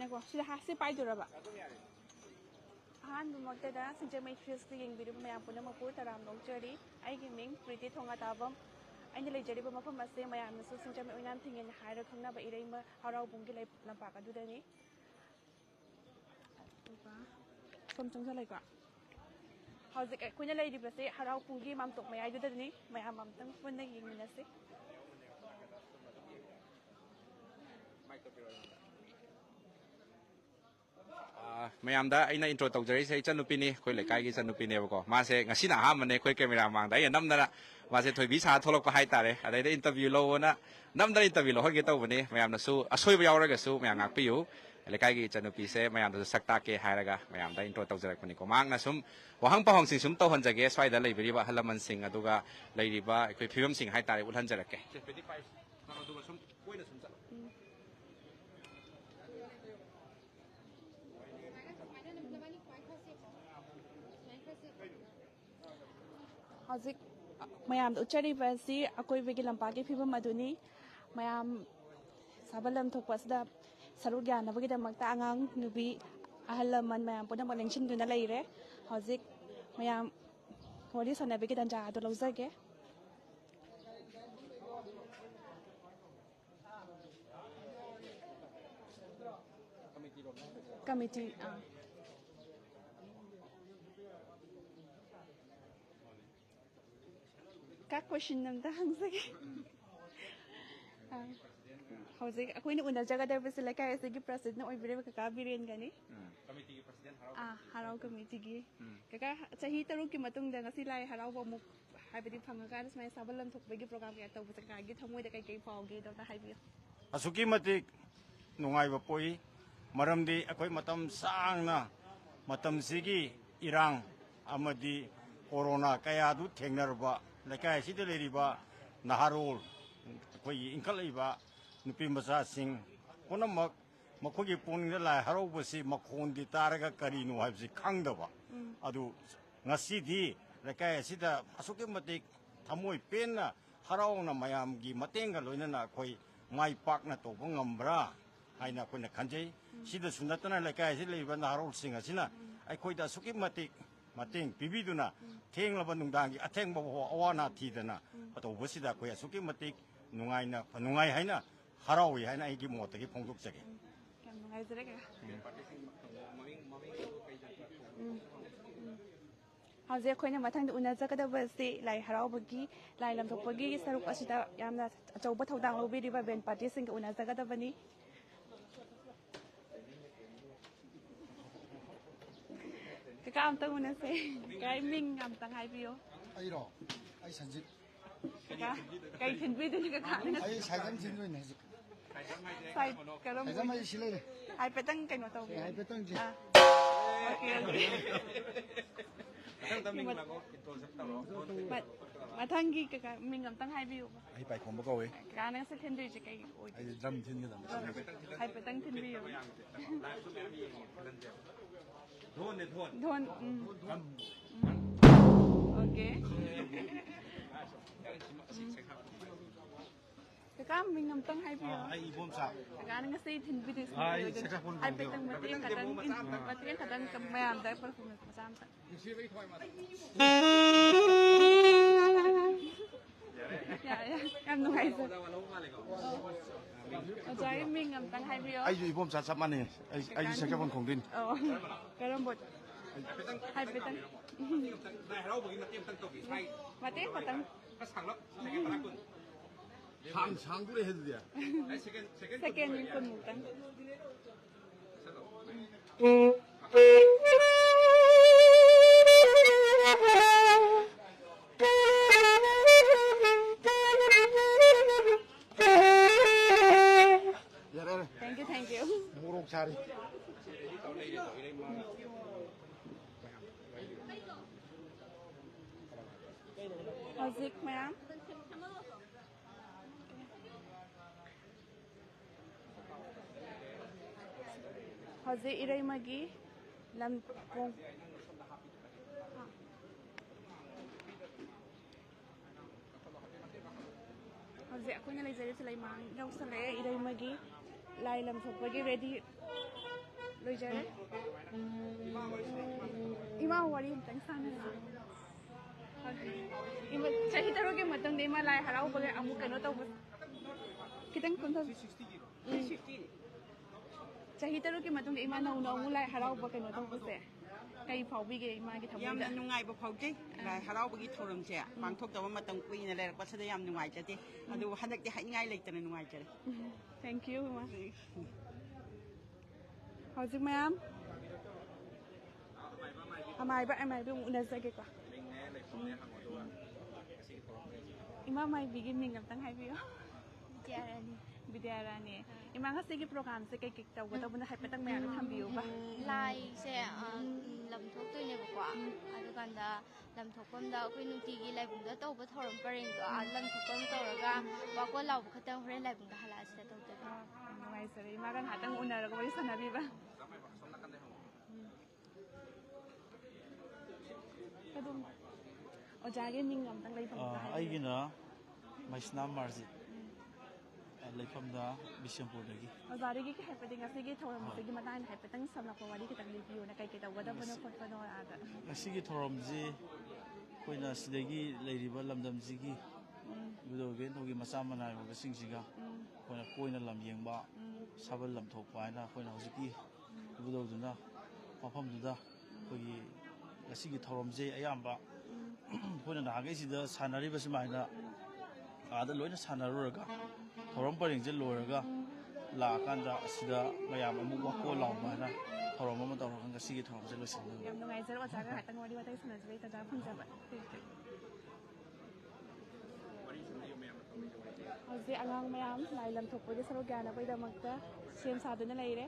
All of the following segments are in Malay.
Nako, sila hasi paiduraba. ꯑꯍꯥꯟꯕꯃꯛꯇꯗ ꯁꯤꯡꯖꯃꯩ ꯃꯦꯇ꯭ꯔꯤꯛꯁꯇ ꯌꯦꯡꯕꯤꯔꯤꯕ ꯃꯌꯥꯝ ꯄꯨꯝꯅꯃꯛꯄꯨ ꯇꯔꯥꯝꯅ ꯑꯣꯛꯆꯔꯤ ꯑꯩꯒꯤ ꯃꯤꯡ ꯄ꯭ꯔꯤꯇꯤ ꯊꯣꯡꯒꯥꯇꯥꯕꯝ ꯑꯩꯅ ꯂꯩꯖꯔꯤꯕ ꯃꯐꯝ ꯑꯁꯤ ꯃꯌꯥꯝꯅꯁꯨ ꯁꯤꯡꯖꯃꯩ ꯑꯣꯏꯅꯥꯝ ꯊꯤꯡꯉꯦꯟ ꯍꯥꯏꯔ ꯈꯪꯅꯕ ꯏꯔꯩꯃ ꯍꯔꯥꯎꯕꯨꯡꯒꯤ ꯂꯝꯄꯥꯛ ꯑꯗꯨꯗꯅꯤ ꯁꯣꯝ ꯆꯪꯁꯤꯜꯂꯩꯀꯣ ꯍꯧꯖꯤꯛ ꯑꯩꯈꯣꯏꯅ ꯂꯩꯔꯤꯕꯁꯤ ꯍꯔꯥꯎꯕꯨꯡꯒꯤ ꯃꯥꯝꯇꯣꯞ ꯃꯌꯥꯏꯗꯨꯗꯅꯤ ꯃꯌꯥꯝ ꯑꯝꯇꯪ ꯄꯨꯟꯅ ꯌꯦꯡꯃꯤꯟꯅꯁꯤ ꯃꯌꯥꯝꯗ ꯑꯩꯅ ꯏꯟꯇ꯭ꯔꯣ ꯇꯧꯖꯔꯤꯁꯦ ꯏꯆꯟꯅꯨꯄꯤꯅꯤ ꯑꯩꯈꯣꯏ ꯂꯩꯀꯥꯏꯒꯤ ꯏꯆꯟꯅꯨꯄꯤꯅꯦꯕꯀꯣ ꯃꯥꯁꯦ ꯉꯁꯤꯅ ꯑꯍꯥꯟꯕꯅꯦ ꯑꯩꯈꯣꯏ ꯀꯦꯃꯦꯔꯥ ꯃꯥꯡꯗ ꯑꯩꯅ ꯅꯝꯗꯅ ꯃꯥꯁꯦ ꯊꯣꯏꯕꯤ ꯁꯥ ꯊꯣꯛꯂꯛꯄ ꯍꯥꯏꯇꯥꯔꯦ ꯑꯗꯩꯗ ꯏꯟꯇꯔꯚꯤꯌꯨ ꯂꯧꯕꯅ ꯅꯝꯗꯅ ꯏꯟꯇꯔꯚꯤꯌꯨ ꯂꯧꯍꯟꯒꯦ ꯇꯧꯕꯅꯤ ꯃꯌꯥꯝꯅꯁꯨ ꯑꯁꯣꯏꯕ ꯌꯥꯎꯔꯒꯁꯨ ꯃꯌꯥꯝ ꯉꯥꯛꯄꯤꯌꯨ ꯂꯩꯀꯥꯏꯒꯤ ꯏꯆꯟꯅꯨꯄꯤꯁꯦ ꯃꯌꯥꯝꯗꯁꯨ ꯁꯛ ꯇꯥꯛꯀꯦ ꯍꯥꯏꯔꯒ ꯃꯌꯥꯝꯗ ꯏꯟꯇ꯭ꯔꯣ ꯇꯧꯖꯔꯛꯄꯅꯤꯀꯣ ꯃꯍꯥꯛꯅ ꯁꯨꯝ ꯋꯥꯍꯪ ꯄꯥꯎꯍꯪꯁꯤꯡ ꯁꯨꯝ ꯇꯧꯍꯟꯖꯒꯦ ꯁ꯭ꯋꯥꯏꯗ ꯂꯩꯕꯤꯔꯤꯕ ꯑꯍꯜ ꯂꯃꯟꯁꯤꯡ ꯑꯗꯨꯒ ꯂꯩꯔꯤꯕ ꯑꯩꯈꯣꯏ ꯐꯤꯕꯝꯁꯤꯡ ꯍꯥꯏꯇꯥꯔꯦ ꯎꯠꯍꯟꯖꯔꯛꯀꯦ ꯑꯗꯨꯒ ꯁꯨꯝ ꯀꯣꯏꯅ ꯁꯨꯝ ꯆꯠꯂꯣ ꯍꯧꯖꯤꯛ ꯃꯌꯥꯝꯗ ꯎꯠꯆꯔꯤꯕ ꯑꯁꯤ ꯑꯀꯣꯏꯕꯒꯤ ꯂꯝꯄꯥꯛꯀꯤ ꯐꯤꯕꯝ ꯑꯗꯨꯅꯤ ꯃꯌꯥꯝ ꯁꯥꯕꯜ ꯂꯝ ꯊꯣꯛꯄ ꯑꯁꯤꯗ ꯁꯔꯨꯛ ꯌꯥꯅꯕꯒꯤꯗꯃꯛꯇ ꯑꯉꯥꯡ ꯅꯨꯄꯤ ꯑꯍꯜ ꯂꯃꯟ ꯃꯌꯥꯝ ꯄꯨꯝꯅꯃꯛ ꯂꯦꯡꯁꯤꯟꯗꯨꯅ ꯂꯩꯔꯦ ꯍꯧꯖꯤꯛ ꯃꯌꯥꯝ ꯋꯥꯔꯤ ꯁꯥꯟꯅꯕꯒꯤ ꯇꯥꯟꯖꯥ ꯑꯗꯨ ꯂꯧꯖꯒꯦ ꯀꯃꯤꯇꯤ ꯀꯥ ꯀꯣꯏꯁꯟ ꯑꯝꯇ ꯍꯪꯖꯒꯦ ꯍꯧꯖꯤꯛ ꯑꯩꯈꯣꯏꯅ ꯎꯅꯖꯒꯗꯕꯁꯤ ꯂꯩꯀꯥꯏ ꯑꯁꯤꯒꯤ ꯄ꯭ꯔꯁꯤꯗꯦꯟ ꯑꯣꯏꯕꯤꯔꯤꯕ ꯀꯀꯥ ꯕꯤꯔꯦꯟꯒꯅꯤ ꯍꯔꯥꯎ ꯀꯃꯤꯇꯤꯒꯤ ꯀꯀꯥ ꯆꯍꯤ 6ꯀꯤ ꯃꯇꯨꯡꯗ ꯉꯁꯤ ꯂꯥꯏ ꯍꯔꯥꯎꯕ ꯑꯃꯨꯛ ꯍꯥꯏꯕꯗꯤ ꯐꯪꯉꯀꯥꯟꯗ ꯁꯨꯃꯥꯏꯅ ꯁꯥꯕꯜ ꯂꯝ ꯊꯣꯛꯄꯒꯤ ꯄ꯭ꯔꯣꯒ꯭ꯔꯥꯝ ꯀꯌꯥ ꯇꯧꯕ ꯀꯀꯥꯒꯤ ꯊꯃꯣꯏꯗ ꯀꯩꯀꯩ ꯐꯥꯎꯒꯦꯗꯣ ꯑꯝꯇ ꯍꯥꯏꯕꯤꯌꯨ ꯑꯁꯨꯛꯀꯤ ꯃꯇꯤꯛ ꯅꯨꯡꯉꯥꯏꯕ ꯄꯣꯛꯏ ꯃꯔꯝꯗꯤ ꯑꯩꯈꯣꯏ ꯃꯇꯝ ꯁꯥꯡꯅ ꯃꯇꯝꯁꯤꯒꯤ ꯏꯔꯥꯡ ꯑꯃꯗꯤ ꯀꯣꯔꯣꯅꯥ ꯀꯌꯥꯗꯨ ꯊꯦꯡꯅꯔꯕ ꯂꯩꯀꯥꯏ ꯑꯁꯤꯗ ꯂꯩꯔꯤꯕ ꯅꯍꯥꯔꯣꯜ ꯑꯩꯈꯣꯏꯒꯤ ꯏꯟꯈꯠꯂꯛꯏꯕ ꯅꯨꯄꯤ ꯃꯆꯥꯁꯤꯡ ꯄꯨꯝꯅꯃꯛ ꯃꯈꯣꯏꯒꯤ ꯄꯨꯛꯅꯤꯡꯗ ꯂꯥꯏ ꯍꯔꯥꯎꯕꯁꯤ ꯃꯈꯣꯟꯗꯤ ꯇꯥꯔꯒ ꯀꯔꯤꯅꯣ ꯍꯥꯏꯕꯁꯤ ꯈꯪꯗꯕ ꯑꯗꯨ ꯉꯁꯤꯗꯤ ꯂꯩꯀꯥꯏ ꯑꯁꯤꯗ ꯑꯁꯨꯛꯀꯤ ꯃꯇꯤꯛ ꯊꯃꯣꯏ ꯄꯦꯟꯅ ꯍꯔꯥꯎꯅ ꯃꯌꯥꯝꯒꯤ ꯃꯇꯦꯡꯒ ꯂꯣꯏꯅꯅ ꯑꯩꯈꯣꯏ ꯃꯥꯏ ꯄꯥꯛꯅ ꯇꯧꯕ ꯉꯝꯕ꯭ꯔꯥ ꯍꯥꯏꯅ ꯑꯩꯈꯣꯏꯅ ꯈꯟꯖꯩ ꯁꯤꯗꯁꯨ ꯅꯠꯇꯅ ꯂꯩꯀꯥꯏ ꯑꯁꯤꯗ ꯂꯩꯔꯤꯕ ꯅꯍꯥꯔꯣꯜꯁꯤꯡ ꯑꯁꯤꯅ ꯑꯩꯈꯣꯏꯗ ꯑꯁꯨꯛꯀꯤ ꯃꯇꯤꯛ ꯃꯇꯦꯡ ꯄꯤꯕꯤꯗꯨꯅ ꯊꯦꯡꯂꯕ ꯅꯨꯡꯗꯥꯡꯒꯤ ꯑꯊꯦꯡꯕ ꯐꯥꯎꯕ ꯑꯋꯥ ꯑꯅꯥ ꯊꯤꯗꯅ ꯇꯧꯕꯁꯤꯗ ꯑꯩꯈꯣꯏ ꯑꯁꯨꯛꯀꯤ ꯃꯇꯤꯛ ꯅꯨꯡꯉꯥꯏ ꯍꯥꯏꯅ ꯍꯔꯥꯎꯏ ꯍꯥꯏꯅ ꯑꯩꯒꯤ ꯃꯣꯠꯇꯒꯤ ꯐꯣꯡꯗꯣꯛꯆꯒꯦ ꯌꯥꯝ ꯅꯨꯡꯉꯥꯏꯖꯔꯦ ꯀꯀꯥ ꯍꯧꯖꯤꯛ ꯑꯩꯈꯣꯏꯅ ꯃꯊꯪꯗ ꯎꯅꯖꯒꯗꯕꯁꯤ ꯂꯥꯏ ꯍꯔꯥꯎꯕꯒꯤ ꯂꯥꯏ ꯂꯝꯊꯣꯛꯄꯒꯤ ꯁꯔꯨꯛ ꯑꯁꯤꯗ ꯌꯥꯝꯅ ꯑꯆꯧꯕ ꯊꯧꯗꯥꯡ ꯂꯧꯕꯤꯔꯤꯕ ꯕꯦꯟ ꯄꯥꯔꯇꯤꯁꯤꯡꯒ ꯎꯅꯖꯒꯗꯕꯅꯤ ꯀꯀꯥ ꯑꯝꯇꯪ ꯎꯅꯁꯦ ꯀꯀꯥ ꯃꯤꯡ ꯑꯝꯇꯪ ꯍꯥꯏꯕꯤꯌꯣ ꯑꯩꯔꯣ ꯑꯩ ꯁꯟꯖꯤꯠ ꯀꯀꯥ ꯀꯩ ꯊꯤꯟꯕꯤꯗꯣꯏꯅꯤ ꯀꯀꯥ ꯑꯩ ꯁꯥꯏꯀꯜ ꯊꯤꯟꯗꯣꯏꯅꯦ ꯍꯧꯖꯤꯛ ꯀꯔꯝꯕ ꯁꯥꯏꯀꯜ ꯑꯩ ꯁꯤ ꯂꯩꯔꯦ ꯍꯥꯏꯐꯦꯠꯇꯪ ꯀꯩꯅꯣ ꯇꯧꯕꯤꯌꯣ ꯍꯥꯏꯐꯦꯠꯇꯪꯁꯤ ꯃꯊꯪꯒꯤ ꯀꯀꯥ ꯃꯤꯡ ꯑꯝꯇꯪ ꯍꯥꯏꯕꯤꯌꯨ ꯑꯩ ꯄꯥꯏꯈꯣꯝꯕ ꯀꯧꯋꯦ ꯀꯀꯥꯅ ꯉꯁꯤ ꯊꯤꯟꯗꯣꯏꯁꯦ ꯀꯩ ꯑꯣꯏꯗꯣꯏꯅꯣ ꯑꯩ ꯗ꯭ꯔꯝ ꯊꯤꯟꯒꯗꯕ ꯍꯥꯏꯐꯦꯠꯇꯪ ꯊꯤꯟꯕꯤꯌꯨ ꯙꯣꯟꯅꯦ ꯙꯣꯟ ꯙꯣꯟ ओके कका मिंग अमतंग हाइबियो ꯑꯩ ꯏꯕꯣꯝꯆꯥ कका नंग से थिनबि दिस सेक्राफोन हाइपेतंग मतें खतंग कमयाम दा परफॉर्मेंस मसाम सा या याम नुगाइसो अजाय मिंग अमतंग हाइबियो ꯑꯩꯁꯨ ꯏꯕꯣꯝꯆꯥ ꯆꯞ ꯃꯥꯟꯅꯩ ꯑꯩꯁꯨ ꯁꯦꯛꯔꯥꯐꯣꯟ ꯈꯣꯡꯗꯣꯏꯅꯤ ꯀꯔꯝꯕ हाइपेतंग ꯂꯥꯏ ꯍꯔꯥꯎꯕꯒꯤ ꯃꯇꯦꯡ ꯑꯃꯇꯪ ꯇꯧꯕꯤ ꯁ꯭ꯋꯥꯏ मतें खतंग ꯁꯥꯡꯂꯞ ꯁꯦꯀꯦꯟ ꯇꯔꯥ ꯀꯨꯟ ꯁꯥꯡꯗꯨꯔꯦ ꯑꯗꯨꯗꯤ सेकेंड कुन मुक्तंग थैंक यू मोरोक सारी हौजिक मैम हौजिक इरैमगी लमपोंग हौजिक अखोइना लेजरिब सलाइमां रौसले इरैमगी लाई लमथोकपगी ready Loijare. Ima wari tang sana. Ima chahi taro ke matang de ima lai harau bole amu kano tau kitang kunta. Chahi taro ke matang de ima na amu lai harau ba kano tau bose. Kai phau bi ge ima ge thamu ꯌꯥꯝꯅ da. ꯅꯨꯡꯉꯥꯏꯕ ꯐꯥꯎꯖꯩ ꯂꯥꯏ ꯍꯔꯥꯎꯕꯒꯤ ꯊꯧꯔꯝꯁꯦ ꯄꯥꯡꯊꯣꯛꯇꯕ ꯃꯇꯝ ꯀꯨꯏꯅ ꯂꯩꯔꯛꯄꯁꯤꯗ ꯌꯥꯝ ꯅꯨꯡꯉꯥꯏꯖꯗꯦ ꯑꯗꯨꯕꯨ ꯍꯟꯗꯛꯇꯤ ꯍꯥꯏꯅꯤꯡꯉꯥꯏ ꯂꯩꯇꯅ ꯅꯨꯡꯉꯥꯏꯖꯔꯦ Thank you ima. Howzik mayam? Amai ba unazage ko. Ima mai bigi mingam tang hai biyo. Vidyarani. Vidyarani. Ima nga sige program se kay kiktaw ko tabo na hay patang mayam thambiyo ba. Lai se lam thoktoinebako adukanda lam thokpamda akoi nutigi laibungda tawba thoram parengdo lam thokpam tawraga wako lawba khatang horen laibungda halasida tawtebe Nungay sir. Ima kan hatang unaraga wali sanabi ba. Kadum. O jage mingam tang lay pang. ꯑꯩꯒꯤꯅ ꯃꯩꯁꯅꯥꯝ ꯃꯥꯔꯖꯤꯠ ꯂꯩꯐꯝꯗ ꯕꯤꯁꯦꯝꯄꯨꯔꯗꯒꯤ Ozarigi ka hepati nga sige thoram sige matan hepatang samla ko wali kitang review na kay kita wada bono khotpano aga. ꯉꯁꯤꯒꯤ ꯊꯧꯔꯝꯁꯤ ꯑꯩꯈꯣꯏꯅ ꯁꯤꯗꯒꯤ ꯂꯩꯔꯤꯕ ꯂꯝꯗꯝꯁꯤꯒꯤ ꯏꯕꯨꯙꯧ ꯃꯆꯥ ꯃꯅꯥ ꯑꯣꯏꯕꯁꯤꯡꯁꯤꯒ ꯑꯩꯈꯣꯏꯅ ꯀꯣꯏꯅ ꯂꯝ ꯌꯦꯡꯕ ꯁꯥꯕꯜ ꯂꯝꯊꯣꯛꯄ ꯍꯥꯏꯅ ꯑꯩꯈꯣꯏꯅ ꯍꯧꯖꯤꯛꯀꯤ ꯏꯕꯨꯙꯧꯗꯨꯅ ꯃꯐꯝꯗꯨꯗ ꯑꯩꯈꯣꯏꯒꯤ ꯉꯁꯤꯒꯤ ꯊꯧꯔꯝꯁꯦ ꯑꯌꯥꯝꯕ ꯑꯩꯈꯣꯏꯅ ꯅꯍꯥꯟꯈꯩꯁꯤꯗ ꯁꯥꯟꯅꯔꯤꯕ ꯁꯨꯃꯥꯏꯅ ꯑꯥꯗ ꯂꯣꯏꯅ ꯁꯥꯟꯅꯔꯨꯔꯒ ꯊꯧꯔꯝ ꯄꯔꯦꯡꯁꯦ ꯂꯣꯏꯔꯒ ꯂꯥꯛꯑꯀꯥꯟꯗ ꯑꯁꯤꯗ ꯃꯌꯥꯝ ꯑꯃꯨꯛ ꯋꯥꯀꯣꯜ ꯂꯥꯎꯕ ꯍꯥꯏꯅ ꯊꯧꯔꯝ ꯑꯃ ꯇꯧꯔꯒ ꯉꯁꯤꯒꯤ ꯊꯧꯔꯝꯁꯦ ꯂꯣꯏꯁꯤꯟꯗꯣꯏꯅꯤ Yam nungay sir ozaga hatang wali watay sanazbay tada punjaba. Howzik angang mayam lai lam thokpo de saro gyana bai damakta sem saduna leire.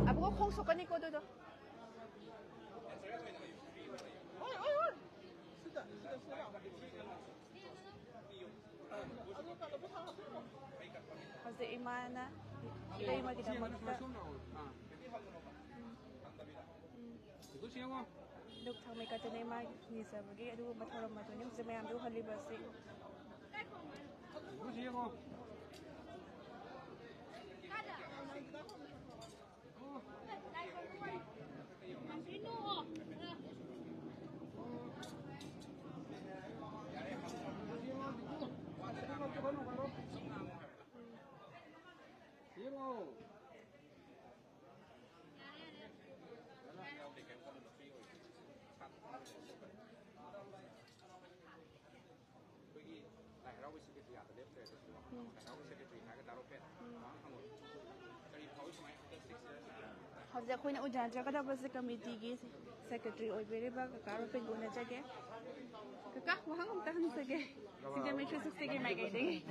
Abu ko khong sokani ko do. Howzik imana ilay magita magta. Duk thang may katunay mag ni sabagi adu mathoram matun yung mayam do halibasi. Howzik ako'y na udyan ka dapat sa committee gi secretary oibere ba kakaro peguna jage. Kakak wahang umtahan sige. Sige may chusok sige may kay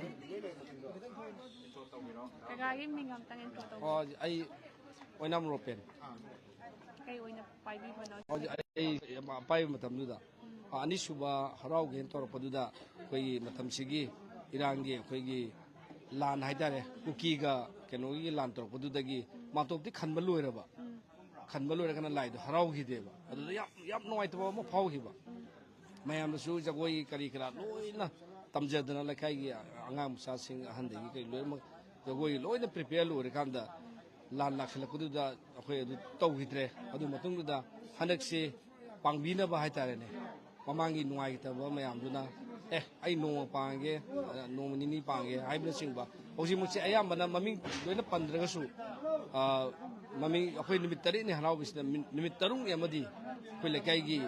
Kagagim mingam tangin ko to. ꯑꯩ ꯑꯣꯏꯅꯥꯝ ꯔꯣꯄꯦꯟ Kay oy na paibi mo no. ꯑꯩ ꯄꯥꯏꯕ ꯃꯇꯝꯗꯨꯗ ꯑꯅꯤꯁꯨꯕ ꯍꯔꯥꯎꯒꯦꯅ ꯇꯧꯔꯛꯄꯗꯨꯗ ꯑꯩꯈꯣꯏꯒꯤ ꯃꯇꯝꯁꯤꯒꯤ ꯏꯔꯥꯡꯒꯤ ꯑꯩꯈꯣꯏꯒꯤ ꯂꯥꯟ ꯍꯥꯏꯇꯥꯔꯦ ꯀꯨꯀꯤꯒ ꯀꯩꯅꯣꯒꯤ ꯂꯥꯟ ꯇꯧꯔꯛꯄꯗꯨꯗꯒꯤ ꯃꯥꯟꯇꯣꯞꯇꯤ ꯈꯟꯕ ꯂꯣꯏꯔꯕ ꯈꯟꯕ ꯂꯣꯏꯔꯒꯅ ꯂꯥꯏꯗꯣ ꯍꯔꯥꯎꯈꯤꯗꯦꯕ ꯑꯗꯨꯗ ꯌꯥꯝ ꯅꯨꯡꯉꯥꯏꯇꯕ ꯑꯃ ꯐꯥꯎꯈꯤꯕ ꯃꯌꯥꯝꯅꯁꯨ ꯖꯒꯣꯏ ꯀꯔꯤ ꯀꯔꯥ ꯂꯣꯏꯅ ꯇꯝꯖꯗꯅ ꯂꯩꯀꯥꯏꯒꯤ ꯑꯉꯥꯡ ꯃꯆꯥꯁꯤꯡ ꯑꯍꯟꯗꯒꯤ ꯀꯔꯤ ꯂꯣꯏꯅꯃꯛ ꯖꯒꯣꯏ ꯂꯣꯏꯅ ꯄ꯭ꯔꯤꯄꯦꯌꯔ ꯂꯣꯏꯔꯀꯥꯟꯗ ꯂꯥꯟ ꯂꯥꯛꯁꯤꯜꯂꯛꯄꯗꯨꯗ ꯑꯩꯈꯣꯏ ꯑꯗꯨ ꯇꯧꯈꯤꯗ꯭ꯔꯦ ꯑꯗꯨ ꯃꯇꯨꯡꯗꯨꯗ ꯍꯟꯗꯛꯁꯤ ꯄꯥꯡꯕꯤꯅꯕ ꯍꯥꯏꯇꯥꯔꯦꯅꯦ ꯃꯃꯥꯡꯒꯤ ꯅꯨꯡꯉꯥꯏꯇꯕ ꯃꯌꯥꯝꯗꯨꯅ ꯑꯩ ꯅꯣꯡꯃ ꯄꯥꯡꯒꯦ ꯅꯣꯡꯃ ꯅꯤꯅꯤ ꯄꯥꯡꯒꯦ ꯍꯥꯏꯕꯅꯆꯤꯡꯕ ꯍꯧꯖꯤꯛꯃꯛꯁꯦ ꯑꯌꯥꯝꯕꯅ ꯃꯃꯤꯡ ꯂꯣꯏꯅ ꯄꯟꯗ꯭ꯔꯒꯁꯨ ꯃꯃꯤꯡ ꯑꯩꯈꯣꯏ ꯅꯨꯃꯤꯠ 8ꯅꯤ ꯍꯔꯥꯎꯕꯁꯤꯗ ꯅꯨꯃꯤꯠ 5ꯅꯤ ꯑꯃꯗꯤ ꯑꯩꯈꯣꯏ ꯂꯩꯀꯥꯏꯒꯤ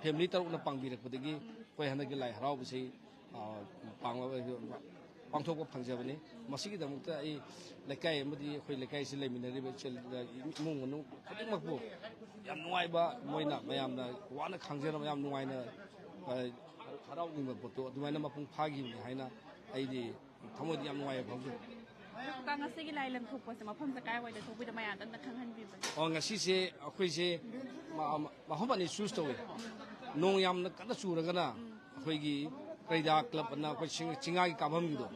ꯐꯦꯃꯤꯂꯤ 3ꯅ ꯄꯥꯡꯕꯤꯔꯛꯄꯗꯒꯤ ꯑꯩꯈꯣꯏ ꯍꯟꯗꯛꯀꯤ ꯂꯥꯏ ꯍꯔꯥꯎꯕꯁꯤ ꯄꯥꯡꯊꯣꯛꯄ ꯐꯪꯖꯕꯅꯤ ꯃꯁꯤꯒꯤꯗꯃꯛꯇ ꯑꯩ ꯂꯩꯀꯥꯏ ꯑꯃꯗꯤ ꯑꯩꯈꯣꯏ ꯂꯩꯀꯥꯏꯁꯤ ꯂꯩꯃꯤꯟꯅꯔꯤꯕ ꯏꯃꯨꯡ ꯃꯅꯨꯡ ꯈꯨꯗꯤꯡꯃꯛꯄꯨ ꯌꯥꯝ ꯅꯨꯡꯉꯥꯏꯕ ꯃꯣꯏꯅ ꯃꯌꯥꯝꯅ ꯋꯥꯅ ꯈꯥꯡꯖꯔꯕ ꯌꯥꯝ ꯅꯨꯡꯉꯥꯏꯅ ꯍꯔꯥꯎꯅꯤꯡꯕ ꯄꯣꯠꯇꯣ ꯑꯗꯨꯃꯥꯏꯅ ꯃꯄꯨꯡ ꯐꯥꯈꯤꯕꯅꯤ ꯍꯥꯏꯅ ꯑꯩꯗꯤ ꯊꯃꯣꯏꯗ ꯌꯥꯝ ꯅꯨꯡꯉꯥꯏꯕ ꯐꯥꯎꯖꯩ Ngasigi lai lam thokpo sa mafam sa kaya wai da thokbi da mayan tan da khanghan bi ba. ꯉꯁꯤꯁꯦ ꯑꯩꯈꯣꯏꯁꯦ ꯃꯐꯝ ꯑꯅꯤ ꯆꯨꯁ ꯇꯧꯋꯤ ꯅꯣꯡ ꯌꯥꯝꯅ ꯀꯟꯅ ꯆꯨꯔꯒꯅ ꯑꯩꯈꯣꯏꯒꯤ ꯀ꯭ꯔꯩꯗꯥ ꯀ꯭ꯂꯕ ꯑꯅ ꯑꯩꯈꯣꯏ ꯆꯤꯡꯉꯥꯒꯤ ꯀꯥꯐꯝꯒꯤꯗꯣ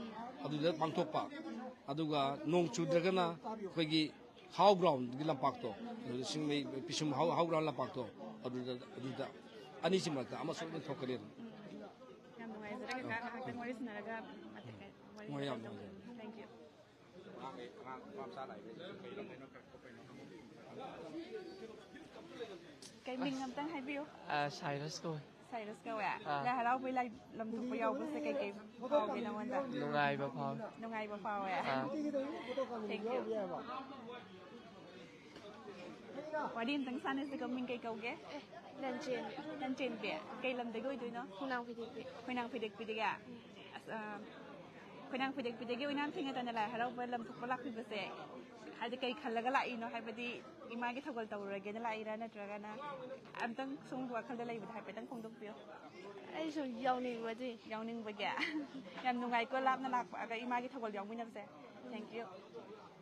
ꯑꯗꯨꯗ ꯄꯥꯡꯊꯣꯛꯄ ꯑꯗꯨꯒ ꯅꯣꯡ ꯆꯨꯗ꯭ꯔꯒꯅ ꯑꯩꯈꯣꯏꯒꯤ ꯍꯥꯎ ꯒ꯭ꯔꯥꯎꯟꯒꯤ ꯂꯝꯄꯥꯛꯇꯣ ꯁꯤꯡꯃꯩ ꯄꯤꯁꯨꯝ ꯍꯥꯎ ꯒ꯭ꯔꯥꯎꯟ ꯂꯝꯄꯥꯛꯇꯣ ꯑꯗꯨꯗ ꯑꯅꯤꯁꯤ ꯃꯔꯛꯇ ꯑꯃ ꯁꯣꯏꯗꯅ ꯊꯣꯛꯀꯅꯤ ꯑꯗꯨꯝ ꯌꯥꯝ ꯅꯨꯡꯉꯥꯏꯖꯔꯦ ꯀꯀꯥ ꯉꯥꯏꯍꯥꯛꯇꯪ ꯋꯥꯔꯤ ꯁꯥꯟꯅꯔꯒ ꯍꯣꯏ ꯌꯥꯝ ꯅꯨꯡꯉꯥꯏꯖꯔꯦ ꯊꯦꯡꯛ ꯌꯨ ꯀꯩ ꯃꯤꯡ ꯑꯝꯇꯪ ꯍꯥꯏꯕꯤꯌꯨ ꯁꯥꯏꯔꯁ ꯀꯧꯏ ꯁꯥꯏꯔꯁ ꯀꯧꯋꯦ ꯂꯥꯏ ꯍꯔꯥꯎꯕꯩ ꯂꯝ ꯊꯣꯛꯄ ꯌꯥꯎꯕꯁꯦ ꯀꯩꯀꯩ ꯐꯥꯎꯒꯦ ꯅꯉꯣꯟꯗ ꯅꯨꯡꯉꯥꯏꯕ ꯐꯥꯎꯏ ꯅꯨꯡꯉꯥꯏꯕ ꯐꯥꯎꯋꯦ ꯊꯦꯡꯛ ꯌꯨ ꯋꯥꯔꯤ ꯑꯝꯇꯪ ꯁꯥꯟꯅꯁꯤꯀꯣ ꯃꯤꯡ ꯀꯩ ꯀꯧꯒꯦ ꯂꯟꯆꯦꯟ ꯂꯟꯆꯦꯟꯕꯤ ꯀꯩ ꯂꯝꯗꯒꯤ ꯑꯣꯏꯗꯣꯏꯅꯣ ꯈꯣꯡꯅꯥꯡ ꯐꯤꯗꯤꯛꯄꯤ ꯈꯣꯏꯅꯥꯡ ꯐꯩꯗꯦꯛꯄꯤꯗꯒꯤ ꯈꯣꯏꯅꯥꯡ ꯐꯩꯗꯦꯛꯄꯤꯗꯒꯤ ꯑꯣꯏꯅꯥꯝ ꯊꯦꯡꯅꯗꯅ ꯂꯥꯏ ꯍꯔꯥꯎꯕ ꯂꯝ ꯊꯣꯛꯄ ꯂꯥꯛꯄꯤꯕꯁꯦ ꯍꯥꯏꯗꯤ ꯀꯩ ꯈꯜꯂꯒ ꯂꯥꯛꯏꯅꯣ ꯍꯥꯏꯕꯗꯤ ꯏꯃꯥꯒꯤ ꯊꯧꯒꯜ ꯇꯧꯔꯨꯔꯒꯦꯅ ꯂꯥꯛꯏꯔꯥ ꯅꯠꯇ꯭ꯔꯒꯅ ꯑꯝꯇꯪ ꯁꯣꯝꯒꯤ ꯋꯥꯈꯜꯗ ꯂꯩꯕꯗ ꯍꯥꯏꯐꯦꯠꯇꯪ ꯐꯣꯡꯗꯣꯛꯄꯤꯌꯣ ꯑꯩꯁꯨ ꯌꯥꯎꯅꯤꯡꯕꯗꯤ ꯌꯥꯎꯅꯤꯡꯕꯒꯤ ꯌꯥꯝ ꯅꯨꯡꯉꯥꯏꯀꯣ ꯂꯥꯞꯅ ꯂꯥꯛꯄ ꯏꯃꯥꯒꯤ ꯊꯧꯒꯜ ꯌꯥꯎꯃꯤꯟꯅꯕꯁꯦ ꯊꯦꯡꯛ ꯌꯨ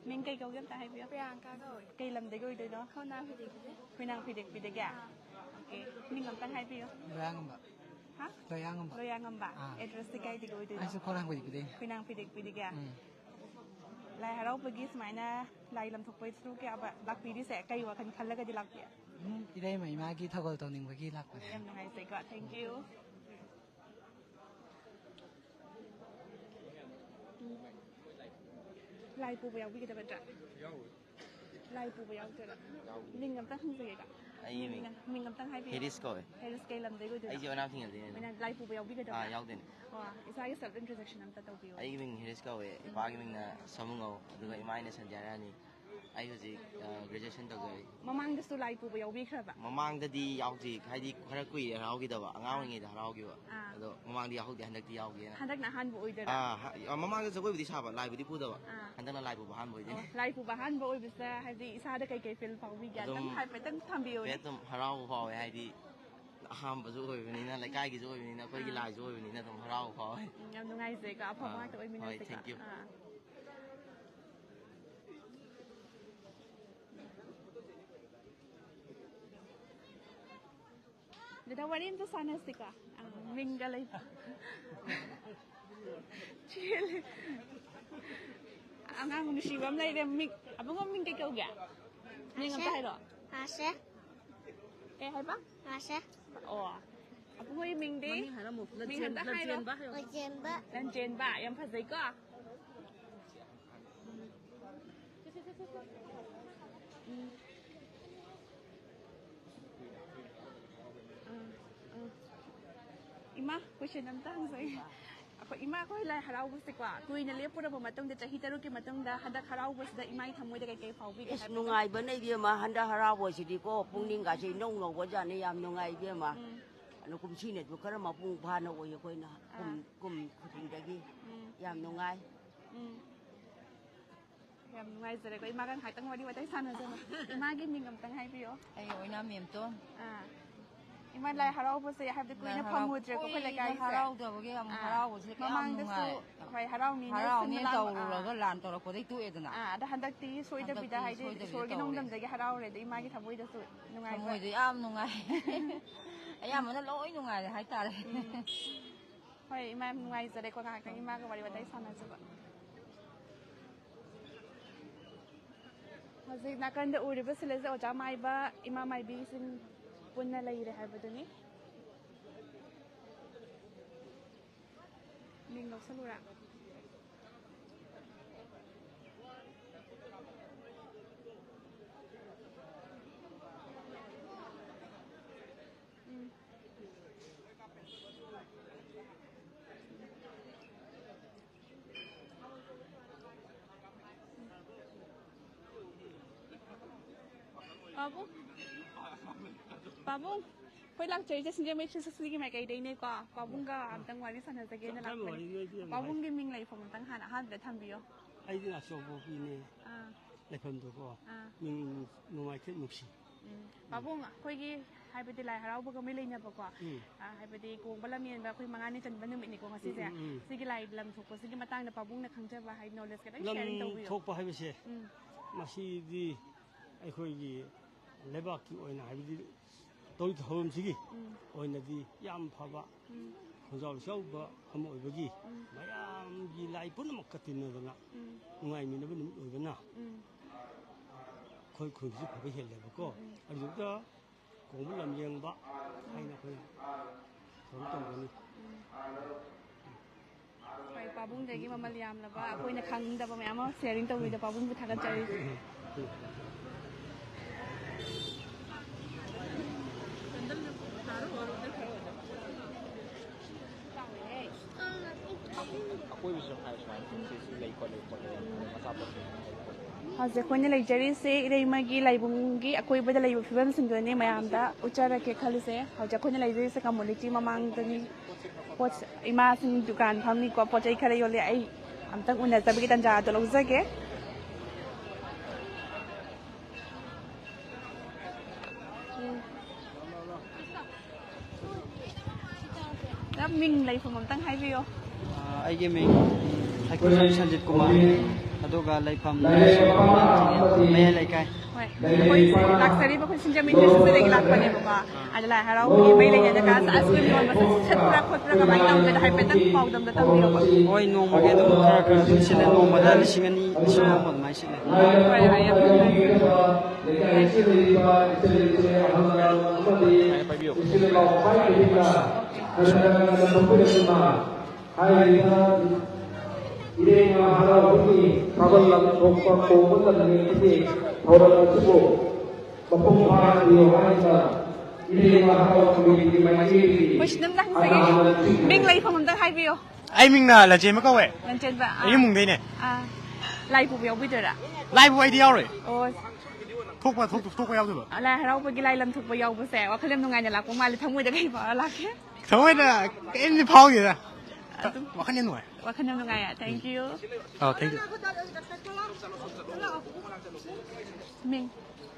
ꯃꯤꯡ ꯀꯩ ꯀꯧꯒꯦ ꯑꯝꯇ ꯍꯥꯏꯕꯤꯌꯣ ꯄ꯭रिꯌꯥꯡꯀꯥ ꯀꯧꯏ ꯀꯩ ꯂꯝꯗꯒꯤ ꯑꯣꯏꯗꯣꯏꯅꯣ ꯈꯣꯡꯅꯥꯡ ꯐꯤꯗꯤꯛꯄꯤ ꯈꯣꯏꯅꯥꯡ ꯐꯩꯗꯦꯛꯄꯤꯗꯒꯤ ꯑꯣꯀꯦ ꯃꯤꯡ ꯑꯝꯇꯪ ꯍꯥꯏꯕꯤꯌꯣ ꯂꯣꯌꯥꯉꯝꯕ ꯍꯥ ꯂꯣꯌꯥꯉꯝꯕ ꯂꯣꯌꯥꯉꯝꯕ ꯑꯦꯗ꯭ꯔꯦꯁꯇꯤ ꯀꯥꯏꯗꯒꯤ ꯑꯣꯏꯗꯣꯏꯅꯣ ꯑꯩꯁꯨ ꯈꯣꯡꯅꯥꯡ ꯐꯩꯗꯦꯛꯄꯤꯗꯩ ꯈꯣꯏꯅꯥꯡ ꯐꯩꯗꯦꯛꯄꯤꯗꯒꯤ ꯂꯥꯏ ꯍꯔꯥꯎꯕꯒꯤ ꯁꯨꯃꯥꯏꯅ ꯂꯥꯏ ꯂꯝꯊꯣꯛꯄ ꯁꯔꯨꯛ ꯀꯌꯥ ꯂꯥꯛꯄꯤꯔꯤꯁꯦ ꯀꯩ ꯋꯥꯈꯜ ꯈꯜꯂꯒꯗꯤ ꯂꯥꯛꯄꯤ ꯏꯔꯩꯃ ꯏꯃꯥꯒꯤ ꯊꯧꯒꯜ ꯇꯧꯅꯤꯡꯕꯒꯤ ꯂꯥꯛꯄꯅꯦ ꯌꯥꯝ ꯅꯨꯡꯉꯥꯏꯖꯩꯀꯣ ꯊꯦꯡꯛ ꯌꯨ ꯂꯥꯏ ꯄꯨꯕ ꯌꯥꯎꯕꯤꯒꯗꯕ ꯅꯠꯇ꯭ꯔꯥ ꯂꯥꯏ ꯄꯨꯕ ꯌꯥꯎꯗꯣꯏꯔꯥ ꯃꯤꯡ ꯑꯝꯇꯪ ꯍꯪꯖꯒꯦꯀꯣ ꯃꯤꯡ ꯑꯝꯇꯪ ꯍꯥꯏꯕꯤꯌꯨ ꯍꯦꯔꯤꯁ ꯀꯧꯋꯦ ꯍꯦꯔꯤꯁ ꯀꯩ ꯂꯝꯗꯒꯤ ꯑꯣꯏꯗꯣꯏꯅꯣ ꯑꯩꯁꯦ ꯑꯣꯏꯅꯥꯝ ꯊꯤꯡꯉꯜꯗꯩꯅꯦ ꯂꯥꯏ ꯄꯨꯕ ꯌꯥꯎꯕꯤꯒꯗꯕ ꯌꯥꯎꯗꯣꯏꯅꯦ ꯏꯁꯥꯒꯤ ꯁꯦꯜꯐ ꯏꯟꯇ꯭ꯔꯣꯗꯛꯁꯟ ꯑꯝꯇ ꯇꯧꯕꯤꯌꯨ ꯑꯩꯒꯤ ꯃꯤꯡ ꯍꯦꯔꯤꯁ ꯀꯧꯋꯦ ꯏꯄꯥꯒꯤ ꯃꯤꯡꯅ ꯁꯃꯨꯉꯧ ꯑꯗꯨꯒ ꯏꯃꯥꯏꯅ ꯁꯟꯙ꯭ꯌꯥꯔꯥꯅꯤ ꯑꯩ ꯍꯧꯖꯤꯛ ꯒ꯭ꯔꯦꯖꯨꯑꯦꯁꯟ ꯇꯧꯖꯔꯤ ꯃꯃꯥꯡꯗꯁꯨ ꯂꯥꯏ ꯄꯨꯕ ꯌꯥꯎꯕꯤꯈ꯭ꯔꯕ ꯃꯃꯥꯡꯗꯗꯤ ꯌꯥꯎꯗ꯭ꯔꯤ ꯍꯥꯏꯗꯤ ꯈꯔ ꯀꯨꯏꯔꯦ ꯍꯔꯥꯎꯈꯤꯗꯕ ꯑꯉꯥꯡ ꯑꯣꯏꯔꯤꯉꯩꯗ ꯍꯔꯥꯎꯈꯤꯕ ꯑꯗꯣ ꯃꯃꯥꯡꯗꯤ ꯌꯥꯎꯍꯧꯗꯦ ꯍꯟꯗꯛꯇꯤ ꯌꯥꯎꯒꯦꯅ ꯍꯟꯗꯛꯅ ꯑꯍꯥꯟꯕ ꯑꯣꯏꯗꯣꯏꯔꯥ ꯃꯃꯥꯡꯗ ꯖꯒꯣꯏꯕꯨꯗꯤ ꯁꯥꯕ ꯂꯥꯏꯕꯨꯗꯤ ꯄꯨꯗꯕ ꯍꯟꯗꯛꯅ ꯂꯥꯏ ꯄꯨꯕ ꯑꯍꯥꯟꯕ ꯑꯣꯏꯗꯣꯏꯅꯦ ꯂꯥꯏ ꯄꯨꯕ ꯑꯍꯥꯟꯕ ꯑꯣꯏꯕꯁꯦ ꯍꯥꯏꯗꯤ ꯏꯁꯥꯗ ꯀꯩꯀꯩ ꯐꯤꯜ ꯐꯥꯎꯕꯤꯒꯦ ꯑꯗꯨꯝ ꯍꯥꯏꯐꯦꯠꯇꯪ ꯊꯝꯕꯤꯌꯨꯅꯦ ꯑꯗꯨꯝ ꯍꯔꯥꯎꯕ ꯐꯥꯎꯋꯦ ꯍꯥꯏꯗꯤ ꯑꯍꯥꯟꯕꯁꯨ ꯑꯣꯏꯕꯅꯤꯅ ꯂꯩꯀꯥꯏꯒꯤꯁꯨ ꯑꯣꯏꯕꯅꯤꯅ ꯑꯩꯈꯣꯏꯒꯤ ꯂꯥꯏꯁꯨ ꯑꯣꯏꯕꯅꯤ나 ꯑꯗꯨꯝ ꯍꯔꯥꯎꯕ ꯐꯥꯎꯋꯦ ꯌꯥꯝ ꯅꯨꯡꯉꯥꯏꯖꯩꯀꯣ ꯑꯐꯕ ꯉꯥꯛꯇ ꯑꯣꯏꯃꯤꯟꯅꯁꯦꯀꯣ ꯊꯦꯡꯛ ꯌꯨ ꯗꯥꯗꯥ ꯋꯥꯔꯤ ꯑꯝꯇ ꯁꯥꯟꯅꯁꯤꯀꯣ ꯃꯤꯡꯒ ꯂꯩ ꯆꯦꯜꯂꯦ ꯑꯉꯥꯡ ꯅꯨꯡꯁꯤꯕ ꯑꯃ ꯂꯩꯔꯦ ꯃꯤꯡ ꯑꯕꯨꯡꯉꯣ ꯃꯤꯡ ꯀꯩ ꯀꯧꯒꯦ ꯃꯤꯡ ꯑꯝꯇ ꯍꯥꯏꯔꯛꯑꯣ ꯑꯥꯁꯦ ꯀꯩ ꯍꯥꯏꯕ ꯑꯥꯁꯦ ꯑꯣ ꯑꯕꯨꯡꯉꯣꯒꯤ ꯃꯤꯡꯗꯤ ꯃꯤꯡ ꯑꯝꯇ ꯍꯥꯏꯔꯣ ꯑꯣꯏꯖꯦꯟꯕ ꯂꯟꯆꯦꯟꯕ ꯌꯥꯝ ꯐꯖꯩꯀꯣ ꯏꯃꯥ ꯀꯣꯏꯁꯟ ꯑꯝꯇ ꯍꯪꯖꯒꯦ ꯑꯩꯈꯣꯏ ꯏꯃꯥ ꯑꯩꯈꯣꯏ ꯂꯥꯏ ꯍꯔꯥꯎꯕꯁꯦꯀꯣ ꯀꯨꯏꯅ ꯂꯦꯞꯄꯨꯔꯕ ꯃꯇꯨꯡꯗ ꯆꯍꯤ 3ꯀꯤ ꯃꯇꯨꯡꯗ ꯍꯟꯗꯛ ꯍꯔꯥꯎꯕꯁꯤꯗ ꯏꯃꯥꯒꯤ ꯊꯃꯣꯏꯗ ꯀꯩꯀꯩ ꯐꯥꯎꯕꯤꯒꯦ ꯏꯁ ꯅꯨꯡꯉꯥꯏꯕꯅ ꯏꯕꯦꯝꯃ ꯍꯟꯗꯛ ꯍꯔꯥꯎꯕꯁꯤꯗꯤꯀꯣ ꯄꯨꯛꯅꯤꯡꯒꯥꯁꯦ ꯏꯅꯧ ꯅꯧꯕꯖꯥꯠꯅꯤ ꯌꯥꯝ ꯅꯨꯡꯉꯥꯏ ꯏꯕꯦꯝꯃ ꯑꯗꯨ ꯀꯨꯝꯁꯤꯅꯁꯨ ꯈꯔ ꯃꯄꯨꯡ ꯐꯥꯅ ꯑꯣꯏ ꯑꯩꯈꯣꯏꯅ ꯀꯨꯝ ꯈꯨꯗꯤꯡꯗꯒꯤ ꯌꯥꯝ ꯅꯨꯡꯉꯥꯏ ꯌꯥꯝ ꯅꯨꯡꯉꯥꯏꯖꯔꯦꯀꯣ ꯏꯃꯥꯒ ꯉꯥꯏꯍꯥꯛꯇꯪ ꯋꯥꯔꯤ ꯋꯥꯇꯥꯏ ꯁꯥꯟꯅꯖꯕ ꯏꯃꯥꯒꯤ ꯃꯤꯡ ꯑꯝꯇꯪ ꯍꯥꯏꯕꯤꯌꯣ ꯑꯩ ꯑꯣꯏꯅꯥꯝ ꯃꯦꯝꯇꯣꯟ इमा लाई हराउबो से हाबदे कुइना फंगुद्रे को खले गाई से हराउदबगे हम हराउबसे के हम नुंगाई होय हराउनी हराउनी तौरुरगा लान तौरपदै तुएदना दा हंदक्ति सोइदा बिदा हाइदे सोरगे नोंदम दगे हराउरे दे इमागी थबोइदा सु नुंगाई मोइदे याम नुंगाई अयामना लोइ नुंगाई हाइ तारे होय इमा नुंगाई जरे को गाका इमागा वारि बदाइ साना जबा हजि नाकंद उरिबा सिलेजे ओजा माइबा इमा माइबी सिन पुन्ना लैरे हाइबदुनी मिंग लौसलुरा Babu, Babu, kau lang cari je sendiri macam sesuatu yang macam ini ko. Babu ga amtang wali sana saja ni nak. Babu gi ming lai phong tang han han dah thambiyo. Ai di nak sobo ini. Lai phong tu ko. Ming numai ket nuksi. Babu kau gi hai beti lai harau bukan milih ni apa ko. Hai beti ko balam ni ba kau mangani jan bandung ini ko ngasih saya. Sigi lai dalam thoko sigi matang na Babu nak khangja ba hai knowledge kita sharing tahu yo. Thok pa hai bese. Masih di ai kau gi lebar ki oina hai beti tôi thơm sigi oinadi yam phaba khonjal shauba am oibagi mayam gi lai punamak katinna dana nungai minaba num oibana ꯑꯩꯈꯣꯏ ꯈꯨꯟꯁꯨ ꯐꯕ ꯍꯦꯜꯂꯦꯕꯀꯣ ꯑꯗꯨꯗ ꯀꯣꯡꯕ ꯂꯝ ꯌꯦꯡꯕ ꯍꯥꯏꯅ ꯑꯩꯈꯣꯏꯅ ꯊꯧꯔꯝ ꯇꯧꯒꯅꯤ ꯍꯣꯏ ꯄꯥꯕꯨꯡꯗꯒꯤ ꯃꯃꯜ ꯌꯥꯝꯂꯕ ꯑꯩꯈꯣꯏꯅ ꯈꯪꯗꯕ ꯃꯌꯥꯝ ꯑꯃ ꯁꯦꯌꯔꯤꯡ ꯇꯧꯕꯤꯗ ꯄꯥꯕꯨꯡꯕꯨ ꯊꯥꯒꯠꯆꯔꯤ ꯍꯧꯖꯤꯛ ꯑꯩꯈꯣꯏꯅ ꯂꯩꯖꯔꯤꯁꯦ ꯏꯔꯩꯃꯒꯤ ꯂꯥꯏꯕꯨꯡꯒꯤ ꯑꯀꯣꯏꯕꯗ ꯂꯩꯕ ꯐꯤꯕꯝꯁꯤꯡꯗꯨꯅꯤ ꯃꯌꯥꯝꯗ ꯎꯠꯆꯔꯛꯀꯦ ꯈꯜꯂꯤꯁꯦ ꯍꯧꯖꯤꯛ ꯑꯩꯈꯣꯏꯅ ꯂꯩꯖꯔꯤꯁꯦ ꯀꯝꯃꯨꯅꯤꯇꯤ ꯃꯃꯥꯡꯗꯅꯤ ꯏꯃꯥꯁꯤꯡ ꯗꯨꯀꯥꯟ ꯐꯝꯃꯤꯀꯣ ꯄꯣꯠ ꯆꯩ ꯈꯔ ꯌꯣꯜꯂꯤ ꯑꯩ ꯑꯝꯇꯪ ꯎꯅꯖꯕꯒꯤ ꯇꯟꯖꯥꯗꯣ ꯂꯧꯖꯒꯦ ꯃꯤꯡ ꯂꯩꯐꯝ ꯑꯝꯇꯪ ꯍꯥꯏꯕꯤꯌꯣ ꯑꯩꯒꯤ ꯃꯤꯡ ꯍꯩꯀꯨꯖꯝ ꯁꯟꯖꯤꯠ ꯀꯨꯃꯥꯔ ꯑꯗꯨꯒ ꯂꯩꯐꯝ ꯃꯌꯥꯏ ꯂꯩꯀꯥꯏ ꯑꯩꯈꯣꯏ ꯂꯥꯛꯆꯔꯤꯕ ꯑꯩꯈꯣꯏ ꯁꯤꯡꯖꯃꯩ ꯁꯤꯗꯒꯤ ꯂꯥꯛꯄꯅꯦꯕꯀꯣ ꯑꯗ ꯂꯥꯏ ꯍꯔꯥꯎꯕꯒꯤ ꯃꯩ ꯂꯩꯅꯔꯒ ꯑꯥꯏꯁꯀ꯭ꯔꯤꯝ ꯌꯣꯟꯕꯁꯦ ꯁꯤꯠꯄ꯭ꯔꯥ ꯈꯣꯠꯄ꯭ꯔꯥ ꯀꯃꯥꯏꯅ ꯇꯧꯒꯦꯗ ꯍꯥꯏꯐꯦꯠꯇꯪ ꯄꯥꯎꯗꯝꯗ ꯇꯝꯕꯤꯌꯣꯕ ꯍꯣꯏ ꯅꯣꯡꯃꯒꯤ ꯑꯗꯨꯝ ꯈꯔ ꯑꯗꯨꯝ ꯁꯤꯠꯂꯦ ꯅꯣꯡꯃꯗ 2,000 2,000 ꯑꯗꯨꯃꯥꯏꯅ ꯁꯤꯠꯂꯦ 이래야 할아버지 밥을 남독과 공부를 내기 돌아가지고 먹방하기로 하니까 이래야 할아버지 말씀이 Minh lấy phòng âm hai view. Ai mình là chị mới có vậy. Lên trên vậy. Ai mùng đây này. Lai phụ biểu bây giờ ạ. Lai phụ ai đi đâu rồi? Ôi. Thuốc vào đâu rồi? Là đâu bây giờ lai làm thuốc vào dầu bữa sẹo. Khi làm nông ngày nhà lạc cũng mai là thông mới được cái vợ lạc hết. Thông mới là cái em đi phong gì à? Vào khăn nhân rồi. Vào khăn nhân nông ngày ạ. Thank you. Thank you.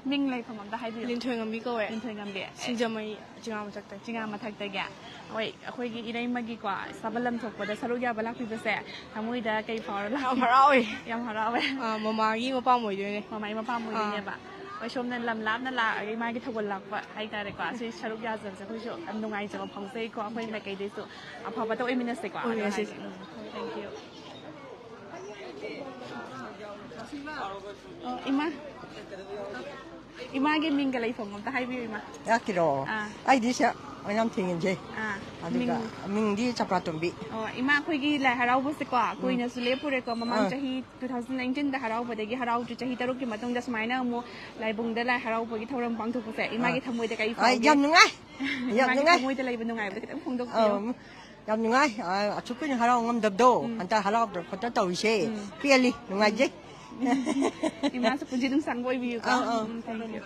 Minh lấy phòng âm hai view. Liên thuê ngắm bí câu ạ. Liên thuê ngắm bịa. Xin chào mày chào mà chắc tay. Chào mà thật tay gạ. Ôi, khôi ghi ý đây mà ghi quả Sabah lâm thuộc vào đây Saru ya balak phi bese. Thamui da kai phao la. Yam harau. Yam harau. Mama gi mapa moi doi ne. Mama mapa moi doi ne ba. Ôi chôm nên làm lát nên là cái mai cái thầu lạc vậy. Hay ta đây quả si Saru ya dần sẽ khôi chỗ. Anh nông ai cho phong xây quả khôi này cái đấy số. Phao bắt đầu em mình sẽ quả. Thank you. Ima. Ima cái mình cái lấy phòng ta hay view ima. Yakiro. Ai đi sẽ anh em thình gì? Mình đi chập rát chuẩn bị. Ima khôi ghi là harau bớt quá. Khôi nó xử lý pure có mà mang chahi 2019 đã harau bớt cái harau chú chahi taruk cái mà tung just mai na mo lại bung đã là harau bớt cái thâu rong bang thu bớt. Ima cái tham mui để cái. Yam nung ai? Yam nung ai? Tham mui để lấy bên nung ai bớt cái phong đốc. Yam nung ai? Chụp cái harau ngâm đập đô. Anh ta harau được có tao tàu xe. Piali nung ai chứ? Ima sa punji dung sang boy view ka. Thank you.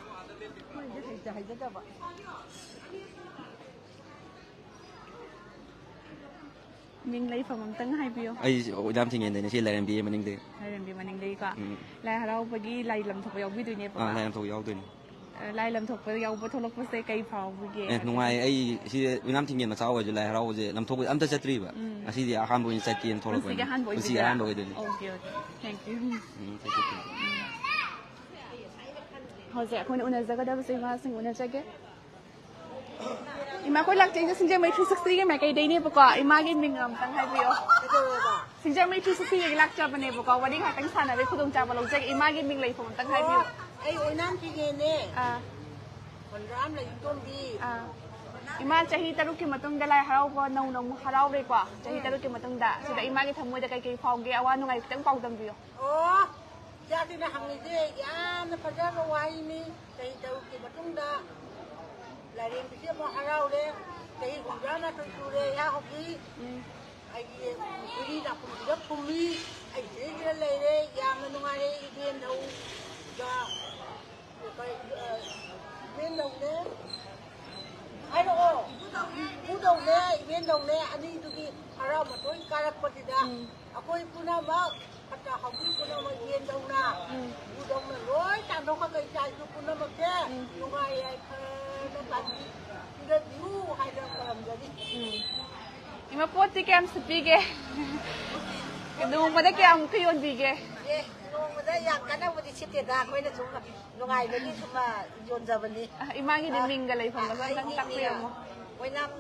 Mình lấy phòng tấn hai view. Ai Nam Thịnh này là làm gì mà ninh đây? Làm gì mà ninh đây cả. Là harau bagi lai làm thuộc vào video này. Lai làm thuộc vào tôi. Lai làm thuộc vào bớt thôi bớt cây phao bagi. Ngoài ai si Nam Thịnh mà sao vậy là harau vậy làm thuộc âm ta sẽ tri vậy. Asi dia akan boleh insight yang tolong. Mesti akan boleh ini. Okay, thank you. Hồi giờ khôi nụ giờ có đâu sinh hoa sinh nụ giờ cái. Ima khôi lạc trên sinh ra mấy thứ sắc xí cái mẹ cái đây nè bố cọ. Ima cái mình làm tăng hai video. Sinh ra mấy thứ sắc xí cái lạc cho bên này bố cọ. Và đi khai tăng sản này với khu đông trà và lồng chơi. Ima cái mình lấy phòng tăng hai video. Ai ôi nam chị nghe nè. Còn ram là những con đi. Ima chahi taruk ki matong dalai harau ko nau nau harau re kwa. Chahi taruk ki matong da. Sida ima ki thamoi da kai phau ge awa nu ngai tang pau dam bio. Gia đình là hàng gì ya nó phải ra ngoài mi cái đầu cái bắt tung đã lại đến cái mà harau đấy cái cũng ra nó tôi chú đấy ya học gì ai đi đọc cũng rất phù mi ai thế cái này đấy ya nó ngoài đấy bên đầu ya cái bên đầu đấy ai đâu cú đầu đấy bên đầu đấy anh đi tụi cái harau mà tôi cài đặt vào thì đã aku pun nak kata hobi pun nak main dong na, dong na, loi tak dong kau kerja itu pun nak makan, lungai ay nak tadi, tidak diu hay dah kalam jadi. Ima poti kem sepi ke, kedua pada kem kion bi ke. Kedua pada yang kadang pada cipta dah, kau ini cuma lungai bagi cuma jon zaman ni. Ima gini minggal lagi pun, kadang tak kion mo. Kau nam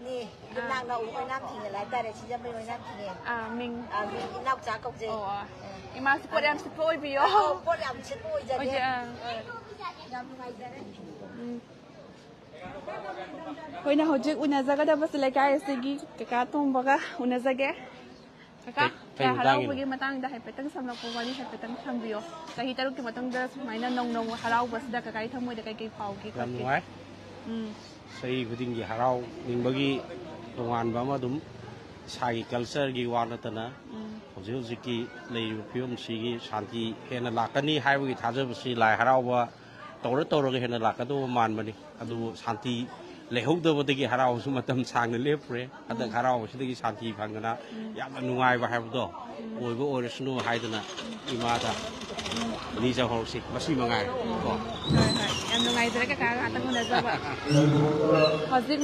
ni, nang na kau nam tinggal, ada ada sih jam kau nam tinggal. Ming. Ming nak cakap je. Ima support yang support biyo. Support yang support jadi. Yang mengajar. Koina hojik unazaga da bas lekai segi kakatung baga unazage. Kaka, ya harau bagi matang dah petang samla ko wali sa petang sambiyo. Sahi taruk ki matang da maina nong harau bas da kakai thamoi da kai pau ki. Ram nuai. Sahi khuding gi harau ning bagi tongan ba ma dum sagi culture gi wa na tana. Hojik hojik ki lei piom sigi shanti hena lakani hai bagi thajab si lai harau ba tawra hena lakadu man bani. Adu shanti lehogdabadagi harausu matam sangna lepre ada harausidagi shanti phangana yamna nungai ba habdo oibo orisnu haidana imada ni ja horsi masi mangai ko yam nungai dere ka atang na jaba hojik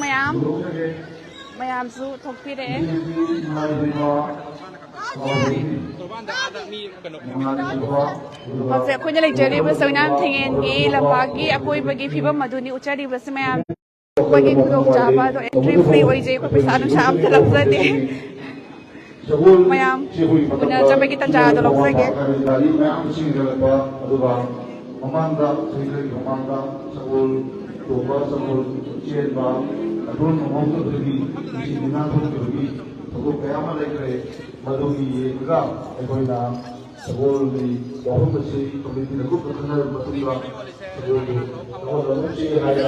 mayam su thokpire hojik khoina lecture ba songnam thingen gi lambagi akoi bagi phibam maduni uchari ba mayam bagi kudong jaba do entry free oi je ko pisa anu sham talak zade mayam una jabe kita ja do lok zage Mamanda sehingga mamanda sebul doa sebul cienba adun mamanda beri di mana pun beri sebul kaya lagi madumi juga ekoina sebul di bawah bersih kemudian aku berkenal betul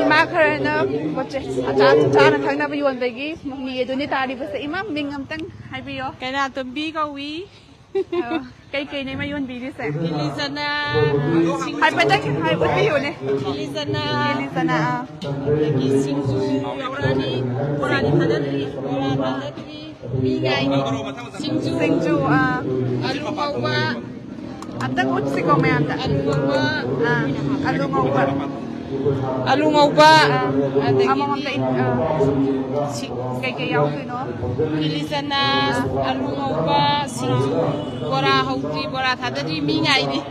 Ima karena baca acara thangna ba yon bagi mi eduni tari ba sa ima ming amtang hai biyo Kena tumbi kawi. Kai nei ma yon bi di sa Ilizana. hai patang hai ba biyo ne Ilizana. Ilizana Lagi singju. Orani padari. Migai. Singju Alu mawa. amtang utsi ko may amta Alu mawa. alu ngauba Alu ngauba. amang amta kai yaw no Ilizana. Alu ngauba. Singju. Bora hauti bora thadari migai ni.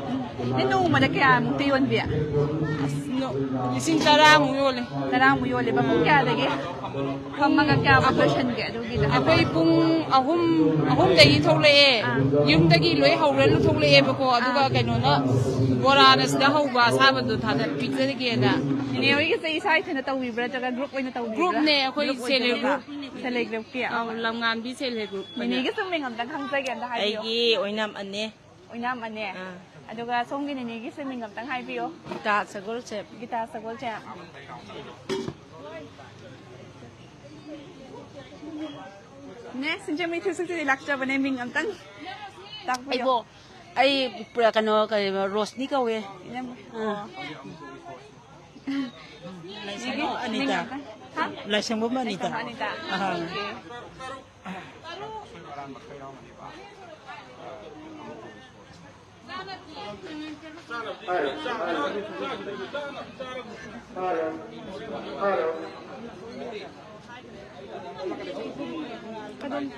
Nino mana kaya mungti yon biya No. Ising tara mo yole. Tara mo yole ba kung kaya lagi mga kaya population kaya do gida Ako'y kung ahum dagi thole yung dagi loy hawre lu thole ba ko aduga kaino na bora na sida hawba sabado thada pizza dagi na ni yoy kasi isa ita na tawi bra taga group oy na tawi group ne ako'y sele group kaya lamngan bi sele group ni kasi may ngamdang hang sa ganda hayo aigi oinam ane aduga song gini ni kasi may ngamdang hayo biyo ta sagol chep kita sagol chep ne sinja may tusuk si lakcha bane ming amtang takbo Ay bo ay pura kano kay Rose ni ka we Anita ha lasang mo Anita Anita okay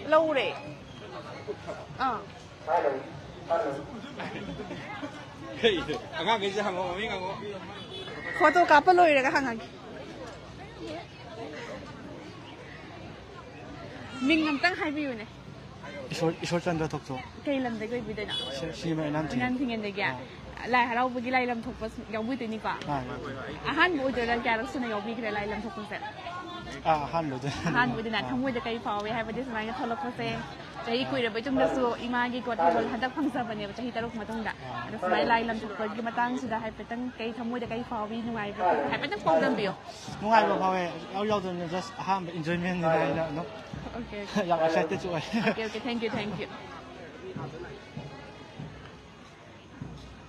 lâu rồi Angang cái gì hàng ngô mình ngang ngô photo cả pa lôi rồi cái hàng mình ngắm tăng hai view này Isol chan da thokso cây lần đấy cái video nào si mai nan nan thingen đấy kìa lại harau bagi lai lam thok pas yaw bui tini ka ahan bu jo dan kara suna yaw bi kre lai lam thok pas han lo de ahan bu dina thamoi da kai fawe hai badi samai tholok pa se chahi kui ra baitum da su ima gi ko thol hadak phangsa bane chahi taruk matong da ada samai lai lam thok pas gi matang su da hai petang kai thamoi da kai fawe nungai ba hai petang pom dam bio nungai ba fawe yaw de just ham enjoyment ni na no okay yang excited chu okay thank you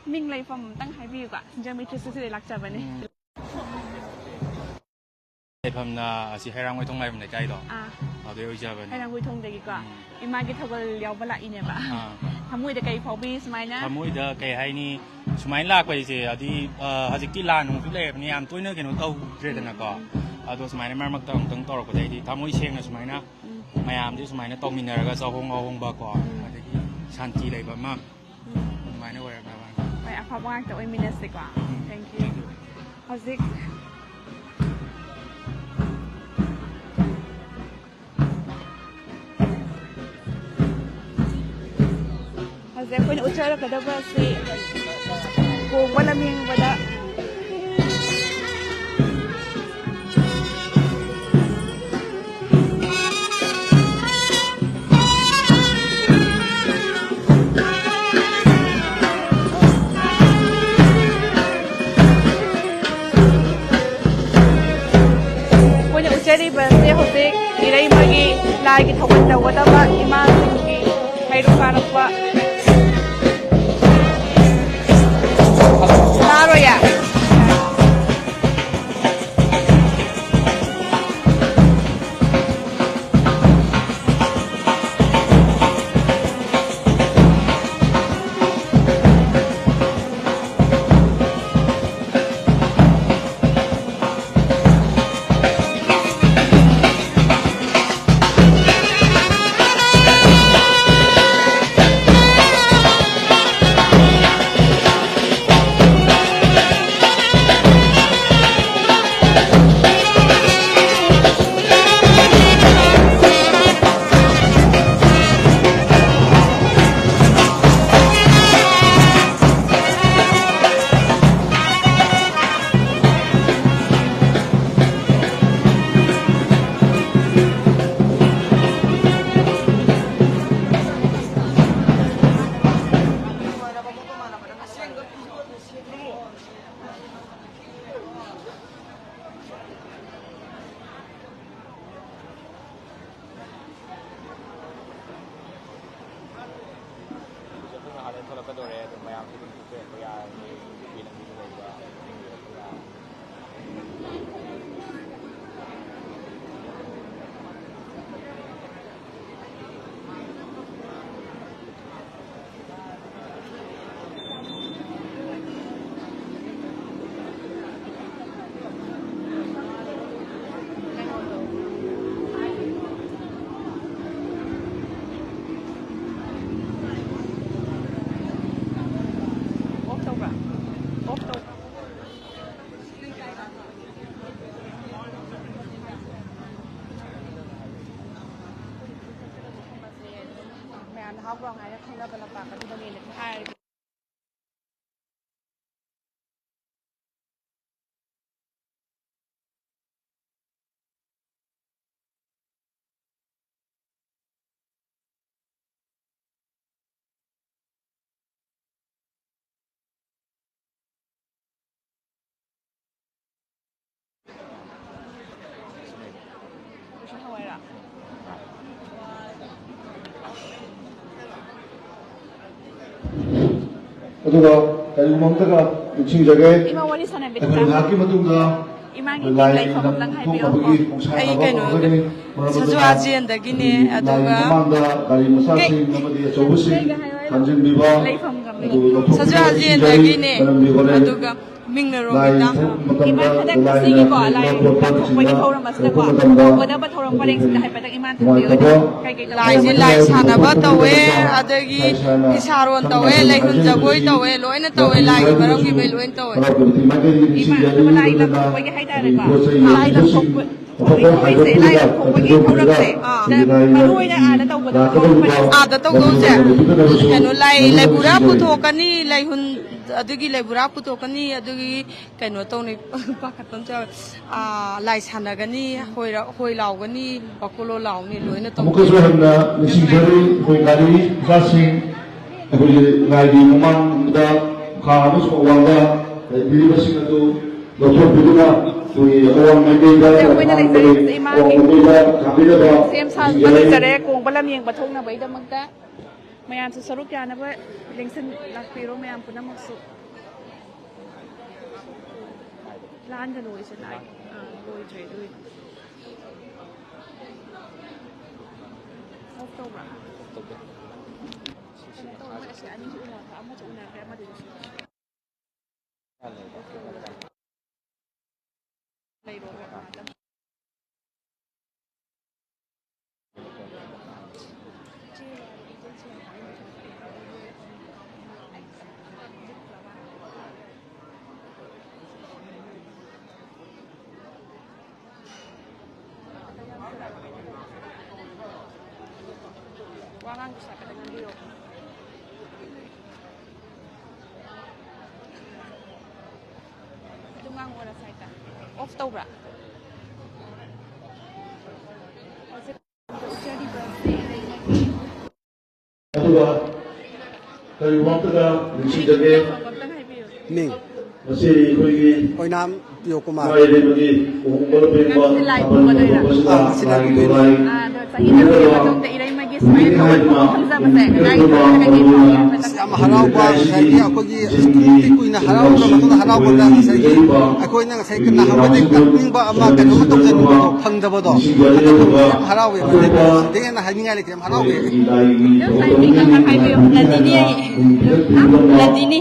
mình lấy phòng tăng hai view cả, giờ mình chưa sử dụng lạc trà vậy này. Phẩm là chỉ hai rang quay thông này mình cái đó. Ở đây giờ vậy. Hai rang quay thông đây cả. Ima cái thằng liao bala ini ba. Tham mui cái phao bi smai na. Tham mui cái hay ni smai lạc vậy thì ở đi hazik ti lan nung tu le ni am tôi nữa cái nó tàu rồi thế nào có. Ở đó smai này mà mặc tông tông tàu của đây thì tham mui xem là smai na. Mày am thì smai na tông mình là cái sao hong ba có. Ở đây shanti này ba mà. Smai nó vậy mà. Apa bang tu minus dekwa. Thank you. Hazik. ꯍꯧꯖꯤꯛ ꯑꯩꯈꯣꯏꯅ ꯎꯠꯆꯔꯛꯀꯗꯕ ꯑꯁꯤ ꯀꯣꯡꯕ ꯂꯝꯌꯦꯡꯕꯗ ꯎꯠꯆꯔꯤꯕꯁꯦ ꯍꯧꯖꯤꯛ ꯏꯔꯩꯃꯒꯤ ꯂꯥꯏꯒꯤ ꯊꯧꯒꯜ ꯇꯧꯒꯗꯕ ꯏꯃꯥꯁꯤꯡꯒꯤ ꯍꯩꯔꯨꯛ ꯀꯥꯔꯛꯄ ꯇꯥꯔꯣꯏꯌꯦ ꯑꯗꯨꯒ ꯀꯔꯤꯒꯨꯝꯕ ꯑꯃꯇꯒ ꯅꯤꯡꯁꯤꯡꯖꯒꯦ ꯑꯩꯈꯣꯏ ꯉꯥꯏꯍꯥꯛꯀꯤ ꯃꯇꯨꯡꯗ ꯂꯥꯏ ꯊꯣꯛꯅꯕꯒꯤ ꯈꯣꯡꯁꯥꯟ ꯑꯃ ꯍꯧꯒꯅꯤ ꯁꯖ꯭ꯋꯥꯖꯦꯟꯗꯒꯤꯅꯦ ꯑꯗꯨꯒ ꯃꯃꯥꯡꯗ ꯒꯥꯔꯤ ꯃꯆꯥꯁꯤꯡ ꯑꯃꯗꯤ ꯑꯆꯧꯕꯁꯤꯡ ꯊꯝꯖꯤꯟꯕꯤꯕ ꯁꯖ꯭ꯋꯥꯖꯦꯟꯗꯒꯤꯅꯦ ꯑꯗꯨꯒ ꯃꯤꯡꯅꯔꯣꯝꯒꯤꯗ ꯏꯃꯥꯟ ꯍꯟꯗꯛ ꯉꯁꯤꯒꯤꯀꯣ ꯂꯥꯏ ꯄꯥꯡꯊꯣꯛꯄꯒꯤ ꯊꯧꯔꯝ ꯑꯁꯤꯗꯀꯣ ꯇꯧꯒꯗꯕ ꯊꯧꯔꯝ ꯄꯔꯦꯡꯁꯤꯡꯗ ꯍꯥꯏꯐꯦꯠꯇꯪ ꯏꯃꯥꯟ ꯊꯝꯕꯤꯌꯨ ꯀꯩꯀꯩ ꯂꯥꯏꯁꯦ ꯂꯥꯏ ꯁꯥꯟꯅꯕ ꯇꯧꯋꯦ ꯑꯗꯒꯤ ꯏꯁꯥꯔꯣꯟ ꯇꯧꯋꯦ ꯂꯩꯍꯨꯟ ꯖꯒꯣꯏ ꯇꯧꯋꯦ ꯂꯣꯏꯅ ꯇꯧꯋꯦ ꯂꯥꯏꯒꯤ ꯃꯔꯝꯒꯤ ꯃꯩ ꯂꯣꯏꯅ ꯇꯧꯋꯦ ꯏꯃꯥꯟ ꯂꯥꯏ ꯂꯝꯊꯣꯛꯄꯒꯤ ꯍꯥꯏꯇꯥꯔꯦꯀꯣ ꯂꯥꯏ ꯂꯝꯊꯣꯛꯄ ꯍꯧꯖꯤꯛꯁꯦ ꯂꯥꯏ ꯂꯝꯊꯣꯛꯄꯒꯤ ꯊꯧꯔꯝꯁꯦ ꯃꯔꯨ ꯑꯣꯏꯅ ꯑꯥꯗ ꯇꯧꯒꯗꯕ ꯊꯧꯔꯝ ꯄꯔꯦꯡ ꯑꯥꯗ ꯇꯧꯗꯧꯁꯦ ꯀꯩꯅꯣ ꯂꯩꯕꯨꯔꯥ ꯄꯨꯊꯣꯛꯀꯅꯤ ꯂꯩꯍꯨꯟ ꯑꯗꯨꯒꯤ ꯂꯩꯕꯨꯔꯥ ꯄꯨꯊꯣꯛꯀꯅꯤ ꯑꯗꯨꯒꯤ ꯀꯩꯅꯣ ꯇꯧꯅꯤ ꯄꯥꯈꯠꯄ ꯑꯃ ꯆꯥꯎꯋꯦ ꯂꯥꯏ ꯁꯥꯟꯅꯒꯅꯤ ꯍꯣꯏ ꯂꯥꯎꯒꯅꯤ ꯕꯥꯀꯣꯂꯣ ꯂꯥꯎꯅꯤ ꯂꯣꯏꯅ ꯑꯃꯨꯛꯀꯁꯨ ꯍꯟꯅ ꯅꯤꯡꯁꯤꯡꯖꯔꯤ ꯑꯩꯈꯣꯏ ꯒꯥꯔꯤ ꯃꯆꯥꯁꯤꯡ ꯑꯩꯈꯣꯏꯒꯤ ꯂꯥꯏꯒꯤ ꯃꯃꯥꯡꯗ ꯈꯥ ꯑꯃꯁꯨꯡ ꯑꯋꯥꯡꯗ ꯂꯩꯕꯤꯔꯤꯕꯁꯤꯡ ꯑꯗꯨ ꯂꯧꯊꯣꯛꯄꯤꯗꯨꯅ ꯑꯩꯈꯣꯏꯒꯤ ꯑꯋꯥꯡ ꯃꯥꯏꯀꯩꯗ ꯑꯩꯈꯣꯏꯅ ꯂꯩꯖꯔꯤꯕꯁꯦ ꯏꯃꯥꯒꯤ ꯊꯥꯕꯤꯔꯕ ꯁꯦꯝ ꯁꯥꯕ ꯂꯩꯖꯔꯦ ꯀꯣꯡꯕ ꯂꯝꯌꯦꯡꯕ ꯊꯣꯛꯅꯕꯒꯤꯗꯃꯛꯇ ꯃꯌꯥꯝꯁꯨ ꯁꯔꯨꯛ ꯌꯥꯅꯕ ꯂꯦꯡꯁꯤꯟ ꯂꯥꯛꯄꯤꯔꯣ ꯃꯌꯥꯝ ꯄꯨꯝꯅꯃꯛꯁꯨ ꯂꯥꯟꯒꯅꯨ ꯑꯩꯁꯦ ꯂꯥꯏ ꯂꯣꯏꯗ꯭ꯔꯦ ꯑꯗꯨꯏ ꯑꯣꯐ ꯇꯧꯕ꯭ꯔꯥ ꯀꯩꯅꯣ ꯇꯧꯋꯦ ꯃꯣꯏ ꯑꯁꯤ ꯑꯅꯤꯁꯨ ꯎꯅꯈ꯭ꯔꯦ ꯑꯃꯁꯨ ꯎꯅꯈ꯭ꯔꯦ ꯑꯃꯗꯨꯁꯨ ꯂꯩꯔꯣꯕ Wangan bisa kita ngambil. ꯑꯣꯟ ꯑꯣꯏꯔ ꯁꯥꯏꯠꯇ ꯑꯣꯐ ꯇꯧꯕ꯭ꯔꯥ ꯍꯧꯖꯤꯛ ꯎꯠꯆꯔꯤꯕꯁꯦ ꯑꯗꯨꯒ ꯀꯔꯤꯒꯨꯝꯕ ꯅꯤꯡꯁꯤꯡꯖꯒꯦ ꯃꯤꯡ ꯃꯁꯤ ꯑꯩꯈꯣꯏꯒꯤ ꯑꯣꯏꯅꯥꯝ ꯄꯤꯌꯣꯀꯨꯃꯥꯔ ꯃꯥꯏꯂꯩꯕꯒꯤ ꯎꯍꯣꯡꯕ ꯄꯦꯡꯕ ꯃꯁꯤꯅ ꯂꯥꯏ ꯌꯥꯝ ꯍꯔꯥꯎꯕ ꯉꯁꯥꯏꯒꯤ ꯑꯩꯈꯣꯏꯒꯤ ꯑꯗꯨꯛꯀꯤ ꯀꯨꯏꯅ ꯍꯔꯥꯎꯔꯕ ꯃꯇꯨꯡꯗ ꯍꯔꯥꯎꯕꯗ ꯉꯁꯥꯏꯒꯤ ꯑꯩꯈꯣꯏꯅ ꯉꯁꯥꯏ ꯅꯍꯥꯟꯋꯥꯏꯗꯒꯤ ꯀꯞꯅꯤꯡꯕ ꯑꯃ ꯀꯩꯅꯣꯝꯃ ꯇꯧꯖꯅꯤꯡꯕꯗꯣ ꯐꯪꯗꯕꯗꯣ ꯑꯗꯨꯒꯨꯝꯕ ꯌꯥꯝ ꯍꯔꯥꯎꯋꯦ ꯁꯤꯗꯩ ꯍꯦꯟꯅ ꯍꯥꯏꯅꯤꯡꯉꯥꯏ ꯂꯩꯇꯦ ꯌꯥꯝ ꯍꯔꯥꯎꯋꯦ ꯂꯗꯤꯅꯤ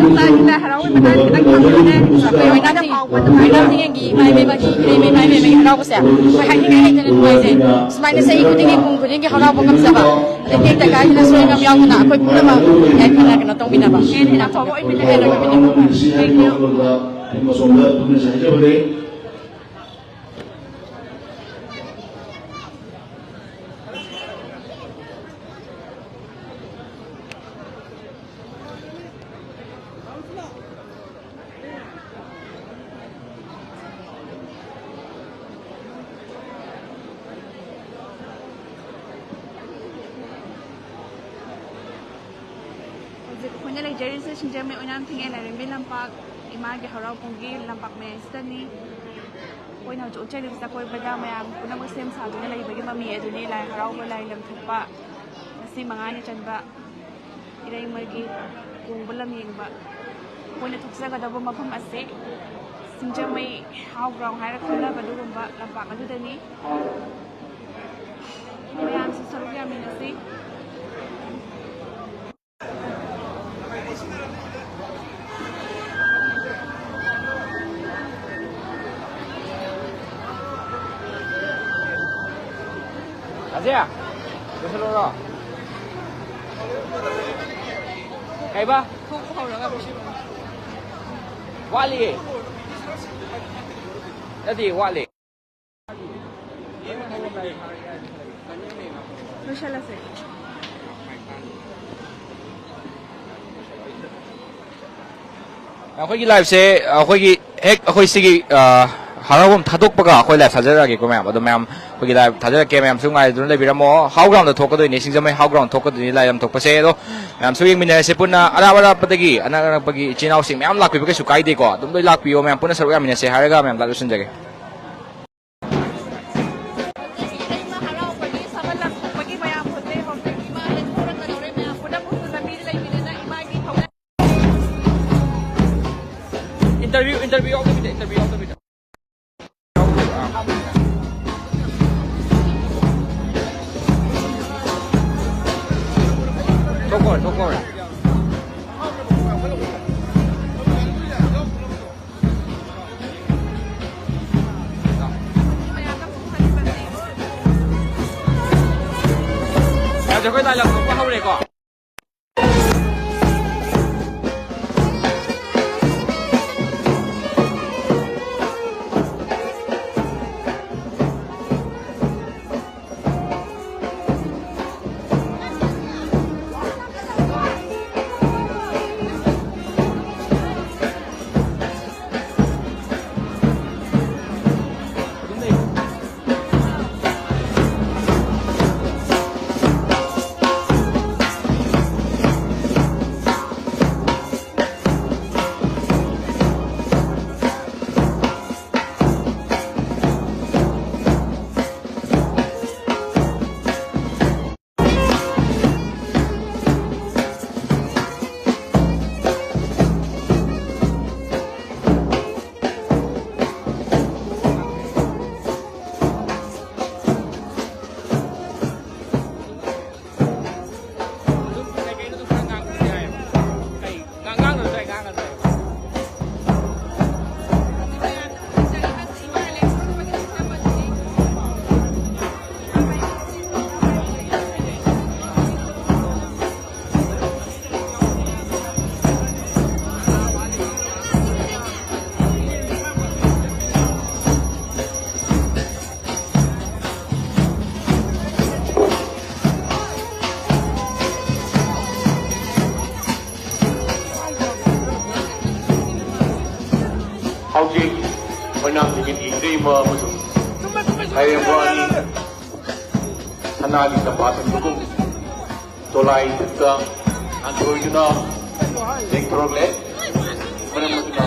ꯏꯆꯥꯒꯤꯗ ꯍꯔꯥꯎꯕ ꯃꯇꯥꯡ ꯈꯤꯇꯪ ꯈꯪꯕꯅꯦ ꯑꯩꯈꯣꯏ ꯑꯣꯏꯅꯥꯝ ꯐꯥꯎꯕ ꯑꯣꯏꯅꯥꯝꯊꯤꯡꯉꯦꯟꯒꯤ ꯏꯃꯥ ꯏꯕꯦꯝꯃꯒꯤ ꯏꯔꯩꯃ ꯏꯃꯥ ꯏꯕꯦꯝꯃꯒꯤ ꯍꯔꯥꯎꯕꯁꯦ ꯑꯩꯈꯣꯏ ꯍꯥꯏꯅꯤꯡꯉꯥꯏ ꯂꯩꯇꯅ ꯅꯨꯡꯉꯥꯏꯖꯩ ꯁꯨꯃꯥꯏꯅ ꯆꯍꯤ ꯈꯨꯗꯤꯡꯒꯤ ꯄꯨꯡ ꯈꯨꯗꯤꯡꯒꯤ ꯍꯔꯥꯎꯕ ꯉꯝꯖꯕ ꯑꯗꯩ ꯇꯦꯛꯇ ꯀꯥꯏꯗꯅ ꯁꯣꯏꯉꯝ ꯌꯥꯎꯗꯅ ꯑꯩꯈꯣꯏ ꯄꯨꯝꯅꯃꯛ ꯌꯥꯏꯐꯅ ꯀꯩꯅꯣ ꯇꯧꯃꯤꯟꯅꯕ ꯍꯦꯟꯅ ꯑꯐꯕ ꯑꯣꯏꯃꯤꯟꯅꯕ ꯑꯩꯈꯣꯏꯅ ꯂꯩꯖꯔꯤꯁꯦ ꯁꯤꯡꯖꯃꯩ ꯑꯣꯏꯅꯥꯝꯊꯤꯡꯉꯦꯟ ꯂꯥꯏꯔꯦꯝꯕꯤ ꯂꯝꯄꯥꯛ ꯏꯃꯥꯒꯤ ꯍꯔꯥꯎ-ꯀꯨꯝꯒꯤ ꯂꯝꯄꯥꯛ ꯃꯌꯥꯏꯁꯤꯗꯅꯤ ꯑꯩꯈꯣꯏꯅ ꯍꯧꯖꯤꯛ ꯎꯠꯆꯔꯤꯕꯁꯤꯗ ꯑꯀꯣꯏꯕꯗ ꯃꯌꯥꯝ ꯄꯨꯝꯅꯃꯛ ꯁꯦꯝ ꯁꯥꯗꯨꯅ ꯂꯩꯕꯒꯤ ꯃꯃꯤ ꯑꯗꯨꯅꯤ ꯂꯥꯏ ꯍꯔꯥꯎꯕ ꯂꯥꯏ ꯂꯝꯊꯣꯛꯄ ꯉꯁꯤ 5ꯅꯤ ꯆꯟꯕ ꯏꯔꯩꯃꯒꯤ ꯀꯣꯡꯕ ꯂꯝꯌꯦꯡꯕ ꯑꯩꯈꯣꯏꯅ ꯊꯣꯛꯆꯒꯗꯧꯕ ꯃꯐꯝ ꯑꯁꯤ ꯁꯤꯡꯖꯃꯩ ꯍꯥꯎ ꯒ꯭ꯔꯥꯎꯟ ꯍꯥꯏꯔ ꯈꯪꯅꯕ ꯑꯗꯨꯒꯨꯝꯕ ꯂꯝꯄꯥꯛ ꯑꯗꯨꯗꯅꯤ ꯃꯌꯥꯝꯁꯨ ꯁꯔꯨꯛ ꯌꯥꯃꯤꯟꯅꯁꯤ Aja, Besuloro. Kaiba? Wali. Jadi wali. Losalase. ꯑꯩꯈꯣꯏꯒꯤ ꯂꯥꯏꯐꯁꯦ ꯑꯩꯈꯣꯏꯒꯤ ꯍꯦꯛ ꯑꯩꯈꯣꯏ ꯁꯤꯒꯤ ꯍꯔꯥꯎꯐꯝ ꯊꯥꯗꯣꯛꯄꯒ ꯑꯩꯈꯣꯏ ꯂꯥꯏꯐ ꯊꯥꯖꯔꯛꯑꯒꯦꯀꯣ ꯃꯌꯥꯝ ꯑꯗꯣ ꯃꯌꯥꯝ ꯑꯩꯈꯣꯏꯒꯤ ꯂꯥꯏꯐ ꯊꯥꯖꯔꯛꯀꯦ ꯃꯌꯥꯝꯁꯨ ꯉꯥꯏꯗꯨꯅ ꯂꯩꯕꯤꯔꯝꯃꯣ ꯍꯥꯎ ꯒ꯭ꯔꯥꯎꯟꯗ ꯊꯣꯛꯀꯗꯣꯏꯅꯤ ꯁꯤꯡꯖꯃꯩ ꯍꯥꯎ ꯒ꯭ꯔꯥꯎꯟ ꯊꯣꯛꯀꯗꯣꯏꯅꯤ ꯂꯥꯏ ꯂꯝ ꯊꯣꯛꯄꯁꯦ ꯑꯗꯣ ꯃꯌꯥꯝꯁꯨ ꯌꯦꯡꯃꯤꯟꯅꯔꯁꯦ ꯄꯨꯟꯅ ꯑꯔꯥꯞ ꯑꯔꯥꯞꯄꯗꯒꯤ ꯑꯅꯛ ꯑꯅꯛꯄꯒꯤ ꯏꯆꯤꯜ ꯏꯅꯥꯎꯁꯤꯡ ꯃꯌꯥꯝ ꯂꯥꯛꯄꯤꯕ ꯀꯩꯁꯨ ꯀꯥꯏꯗꯦꯀꯣ ꯑꯗꯨꯝ ꯂꯣꯏ ꯂꯥꯛꯄꯤꯌꯣ ꯃꯌꯥꯝ ꯄꯨꯟꯅ ꯁꯔꯨꯛ ꯌꯥꯃꯤꯟꯅꯁꯦ ꯍꯥꯏꯔꯒ ꯃꯌꯥꯝ ꯂꯣꯏꯁꯤꯟꯖꯒꯦ interview out of it. Don't worry. Giờ cái này là có hậu này có. ba mutu hayang wani sanali sa patong dugong tolay dito antro yun na leng progle manamut na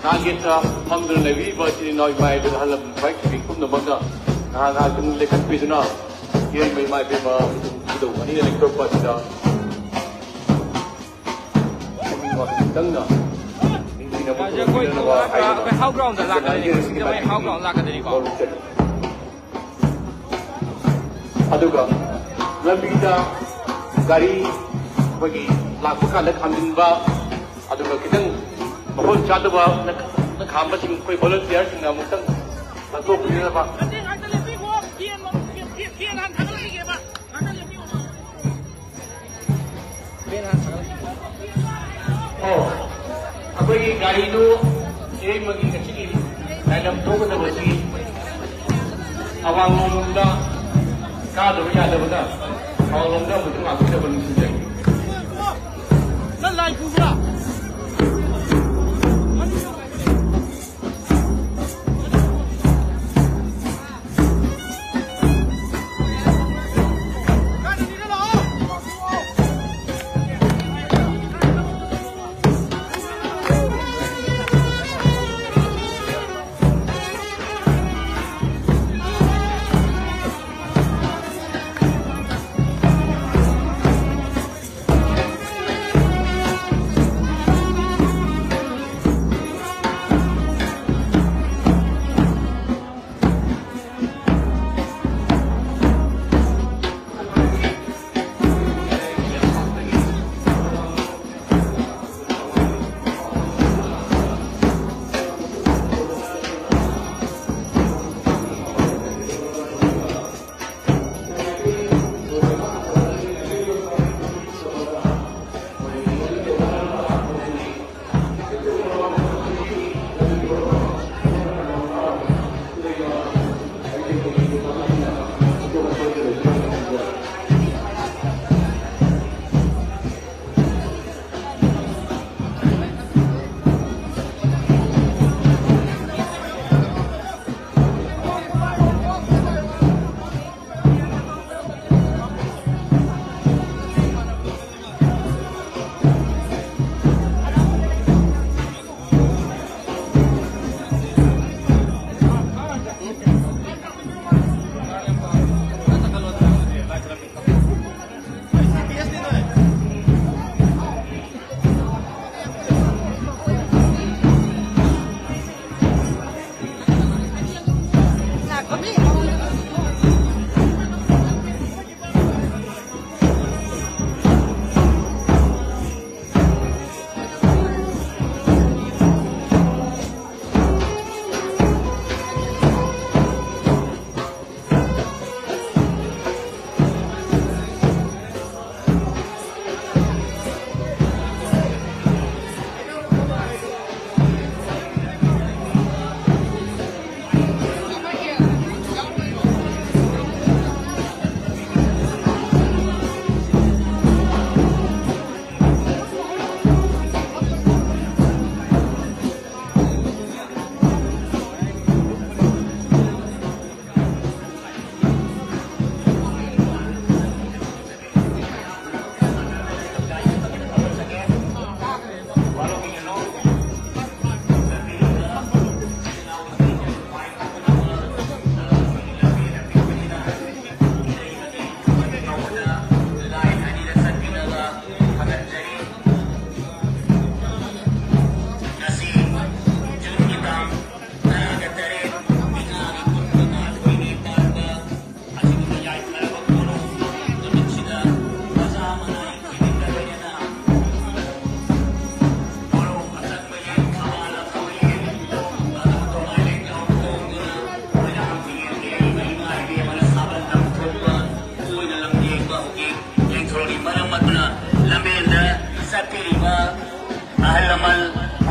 nagit sa hamdul levi ba sini noy mai bil halam baik kum na bangga na kun lekat pisuna yun may mai be ma ito ani leng pro pa sida kami wa tang na Aja koi tu apa how ground dah laga ni, kita main how ground laga ni kau. Aduga, lebih dah gari bagi lakukan lek hamdin ba, aduga kita mohon cakap ba nak hambat sing koi volunteer sing namu tang lakukan ni ba. Oh. Apa ini gari itu ini bagi kecil dalam tu kita bersih awal lomba kado ya ada benar awal lomba betul aku dah bersih Lelai pula.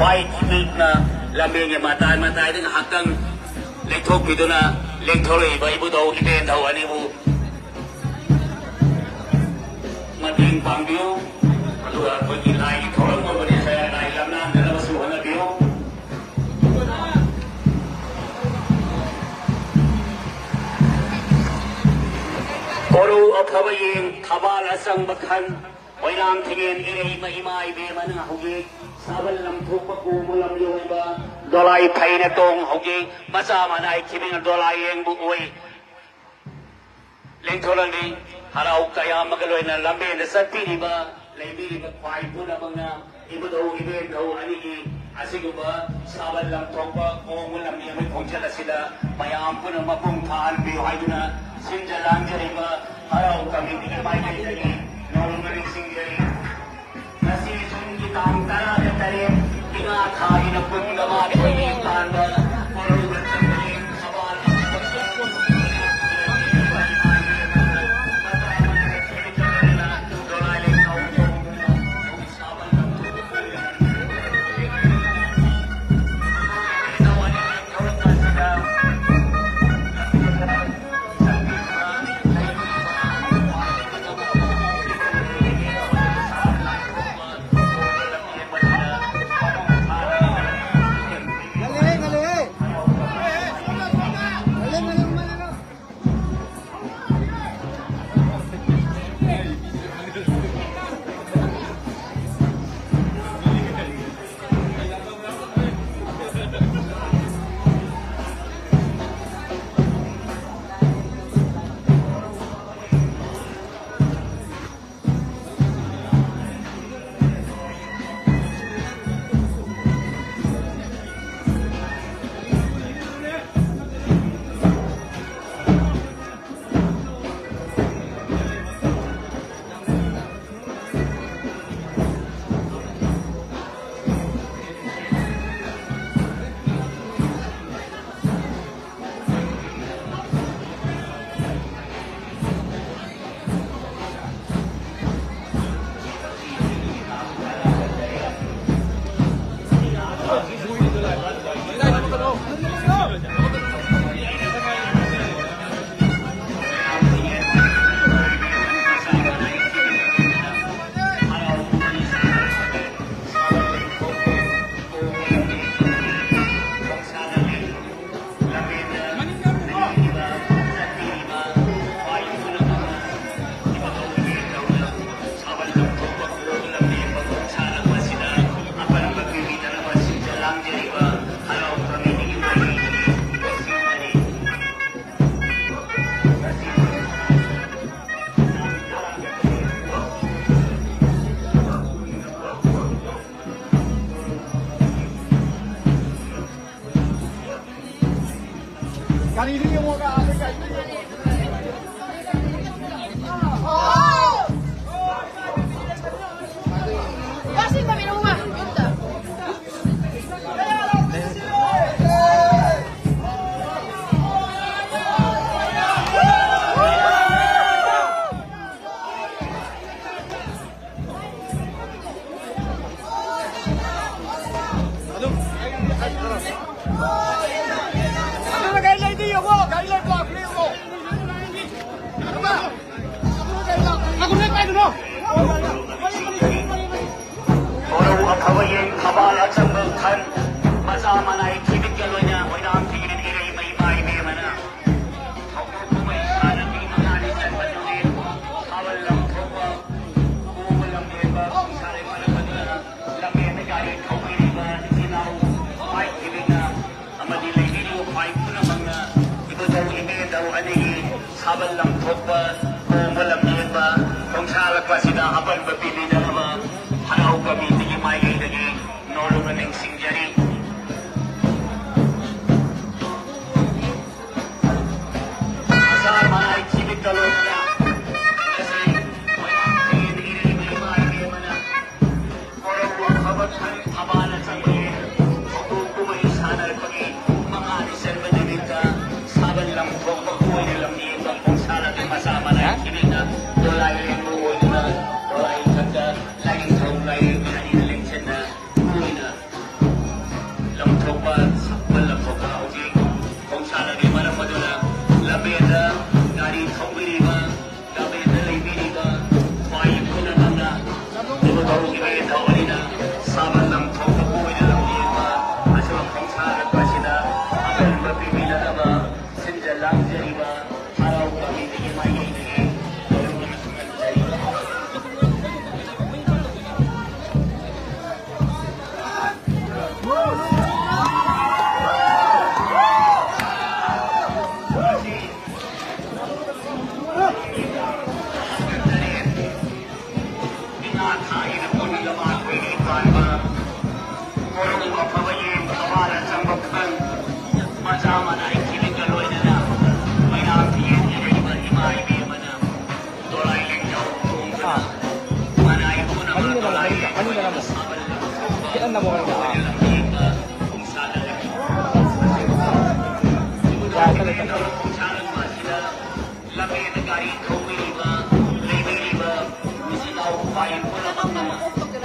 white milk na lambe nge mata itu hakang lekthok bido na lekthore ba ibu do iten daw ani bu mating pangbiu aduh pergi lai thorong mo bani saya lai lamna dalam suhana biu Akabaying Kabal Asang Bakan, Wainam Tingin Iri Mahimai Beman Hogi, Sabal Lam Tupaku Mulam Yoba, Dolai Painatong Hogi, Masamanai Kibin Dolai Yang Bukui. Lengtolani, Harau Kaya Magaloina Lambe, the Satiriba, Lady the Pai Punamanga, Ibudo Ibendo, Aniki, Asiguba, Sabal Lam Topa, Omulam Yami Ponjala Sida, Mayam Punamapung Tan, Bioiduna, Sinja Lanjariba, Harau kami tinggal main lagi, normal singgari. Nasi sungi tangkara dari tinggal kali napun gambar ini tanda orang bertemu sabal.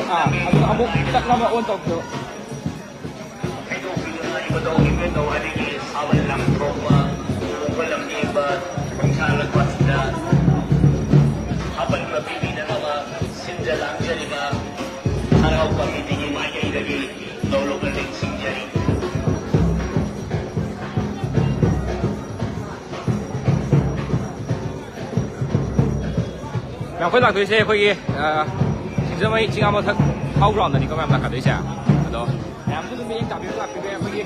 ꯑꯗꯨ ꯑꯃꯨꯛ ꯆꯠꯅꯕ ꯑꯣꯟ ꯇꯧꯕꯤꯌꯣ ꯃꯌꯥꯝꯈꯣꯏ ꯂꯥꯛꯇꯣꯏꯁꯦ ꯑꯩꯈꯣꯏꯒꯤ ꯁꯤꯡꯖꯃꯩ ꯆꯤꯡꯉꯥꯃꯊꯛ ꯍꯥꯎ ꯒ꯭ꯔꯥꯎꯟꯗꯅꯤꯀꯣ ꯃꯌꯥꯝ ꯂꯥꯛꯀꯗꯣꯏꯁꯦ ꯑꯗꯣ ꯃꯌꯥꯝꯁꯨ ꯑꯗꯨꯝ ꯃꯤꯠꯌꯦꯡ ꯇꯥꯕꯤꯔ ꯂꯥꯛꯄꯤꯕ ꯑꯩꯈꯣꯏꯒꯤ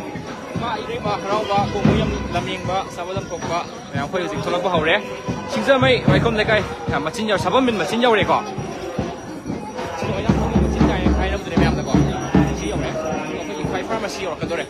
ꯏꯃꯥ ꯏꯔꯩꯃ ꯍꯔꯥꯎꯕ ꯀꯣꯡꯕ ꯂꯝꯌꯦꯡꯕ ꯁꯥꯕ ꯂꯝꯊꯣꯛꯄ ꯃꯌꯥꯝ ꯑꯩꯈꯣꯏ ꯍꯧꯖꯤꯛ ꯊꯣꯛꯂꯛꯄ ꯍꯧꯔꯦ ꯁꯤꯡꯖꯃꯩ ꯋꯥꯏꯈꯣꯝ ꯂꯩꯀꯥꯏ ꯃꯆꯤꯟ ꯁꯥꯕꯝꯕꯤꯟ ꯃꯆꯤꯟ ꯌꯧꯔꯦꯀꯣ ꯁꯤꯗ ꯑꯣꯏꯅ ꯊꯣꯡꯒꯤ ꯃꯆꯤꯟ ꯀꯥꯏꯅ ꯍꯥꯏꯅꯕꯗꯨꯅꯦ ꯃꯌꯥꯝꯗꯀꯣ ꯁꯤ ꯌꯧꯔꯦ ꯑꯩꯈꯣꯏꯒꯤ ꯈ꯭ꯋꯥꯏ ꯐꯥꯔꯃꯥꯁꯤ ꯌꯧꯔꯛꯀꯗꯣꯔꯦ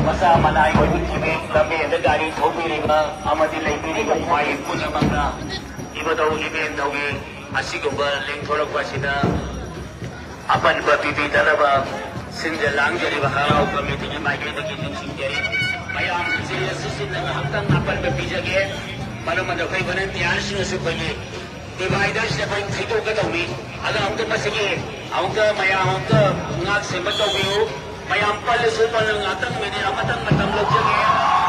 Masa manai oibu tibe lambe da gari thobiriba amadi leibiriba khwai punamangna ibadau event dauge asigumba lengtholak basida apan babibi daraba sinjalang jari baharau committee ni mai de kin sinjari mayam sila sisinna hakang apan babijage manamada kai banan tian sinu supanye dividers le pai thaido ka dawi ada amka masigi amka mayam amka ngak semba dawiu mayam pala super ng atang mini amatang matang logjage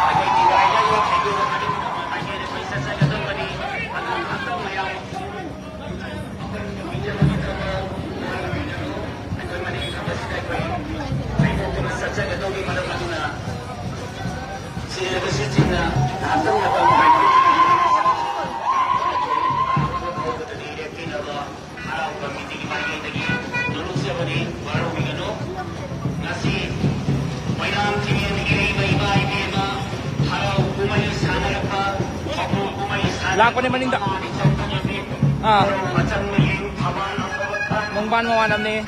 ay divider yo thaido ka ni ay ni paisa sa gadang mani atang atang mayam ay mani kapasite ko ay mo sa sa gadang ni madam maduna sila ba sitina atang atang mayam Lakon ni maninda. Mongban mawanam ni.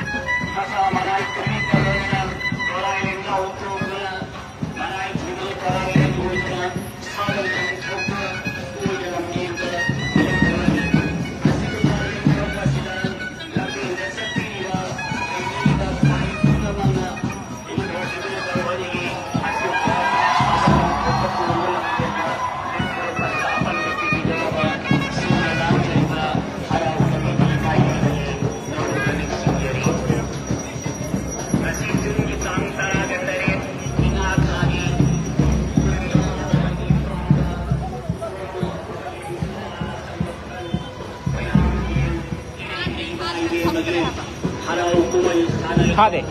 Hade.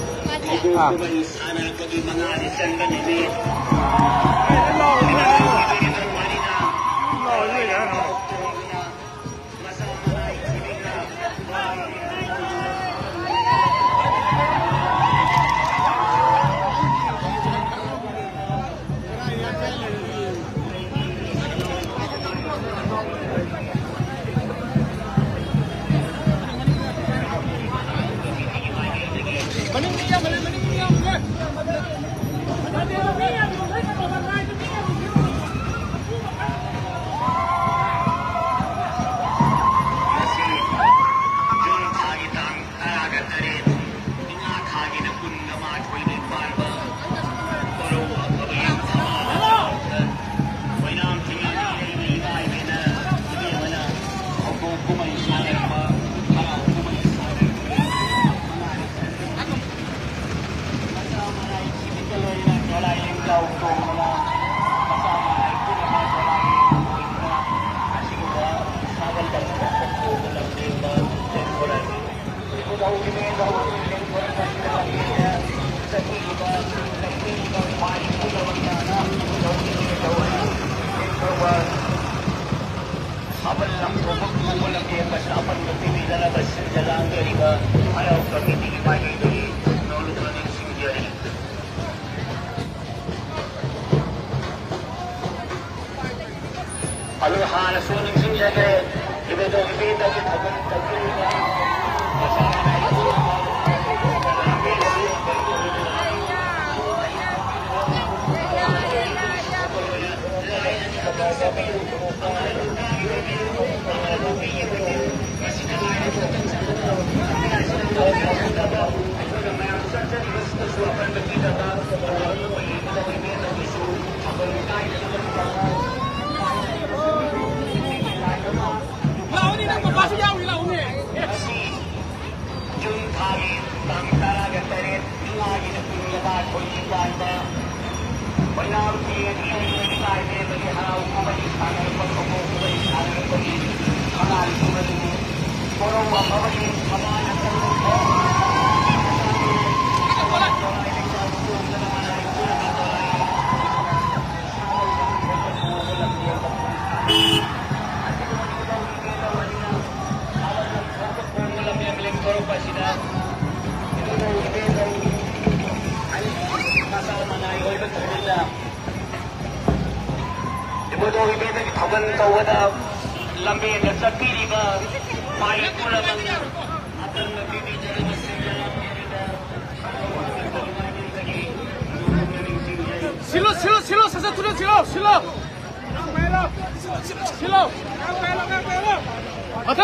Silo, sasa turun silo.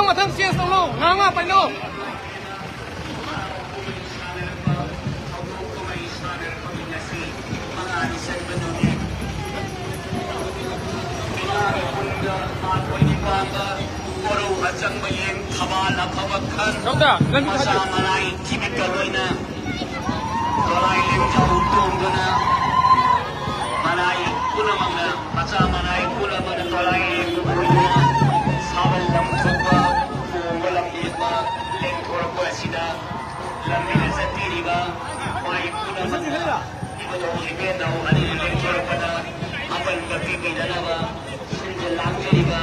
Matang, siang solo, nganga paino. Manai puna mangna, maca manai puna mangna tolai punya sawan lam coba, malam ima leng thora ko asida, lambi sati riba, mai puna mangna, ibu tu ibu tahu ani leng thora pada, apal bagi bidana ba, sinjil lang riba,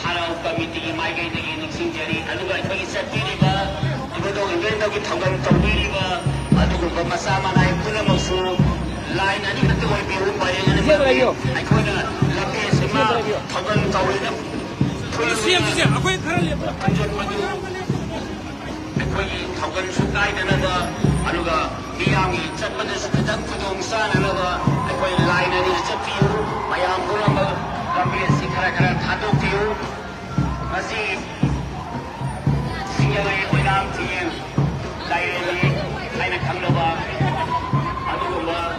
harau kami tinggi mai gay tinggi ningsing jari, anu gay bagi sati riba, ibu tu ibu tahu kita thangam tawi riba, anu ko masa manai puna mangsu. Lain ani kita tu biru bayang ani mana? Aku nak lapis semua thawal tawin. Siap. Aku yang kerana lihat. Aku ini thawal sukai dan ada, anuga biangi cepat sekedar kudung sana ada. Aku ini lain ani cepiu, bayang pulang lapis sikara thaduk tiu. Masih singgah lagi pulang tiu. Lain kang lebar. Aduh lebar.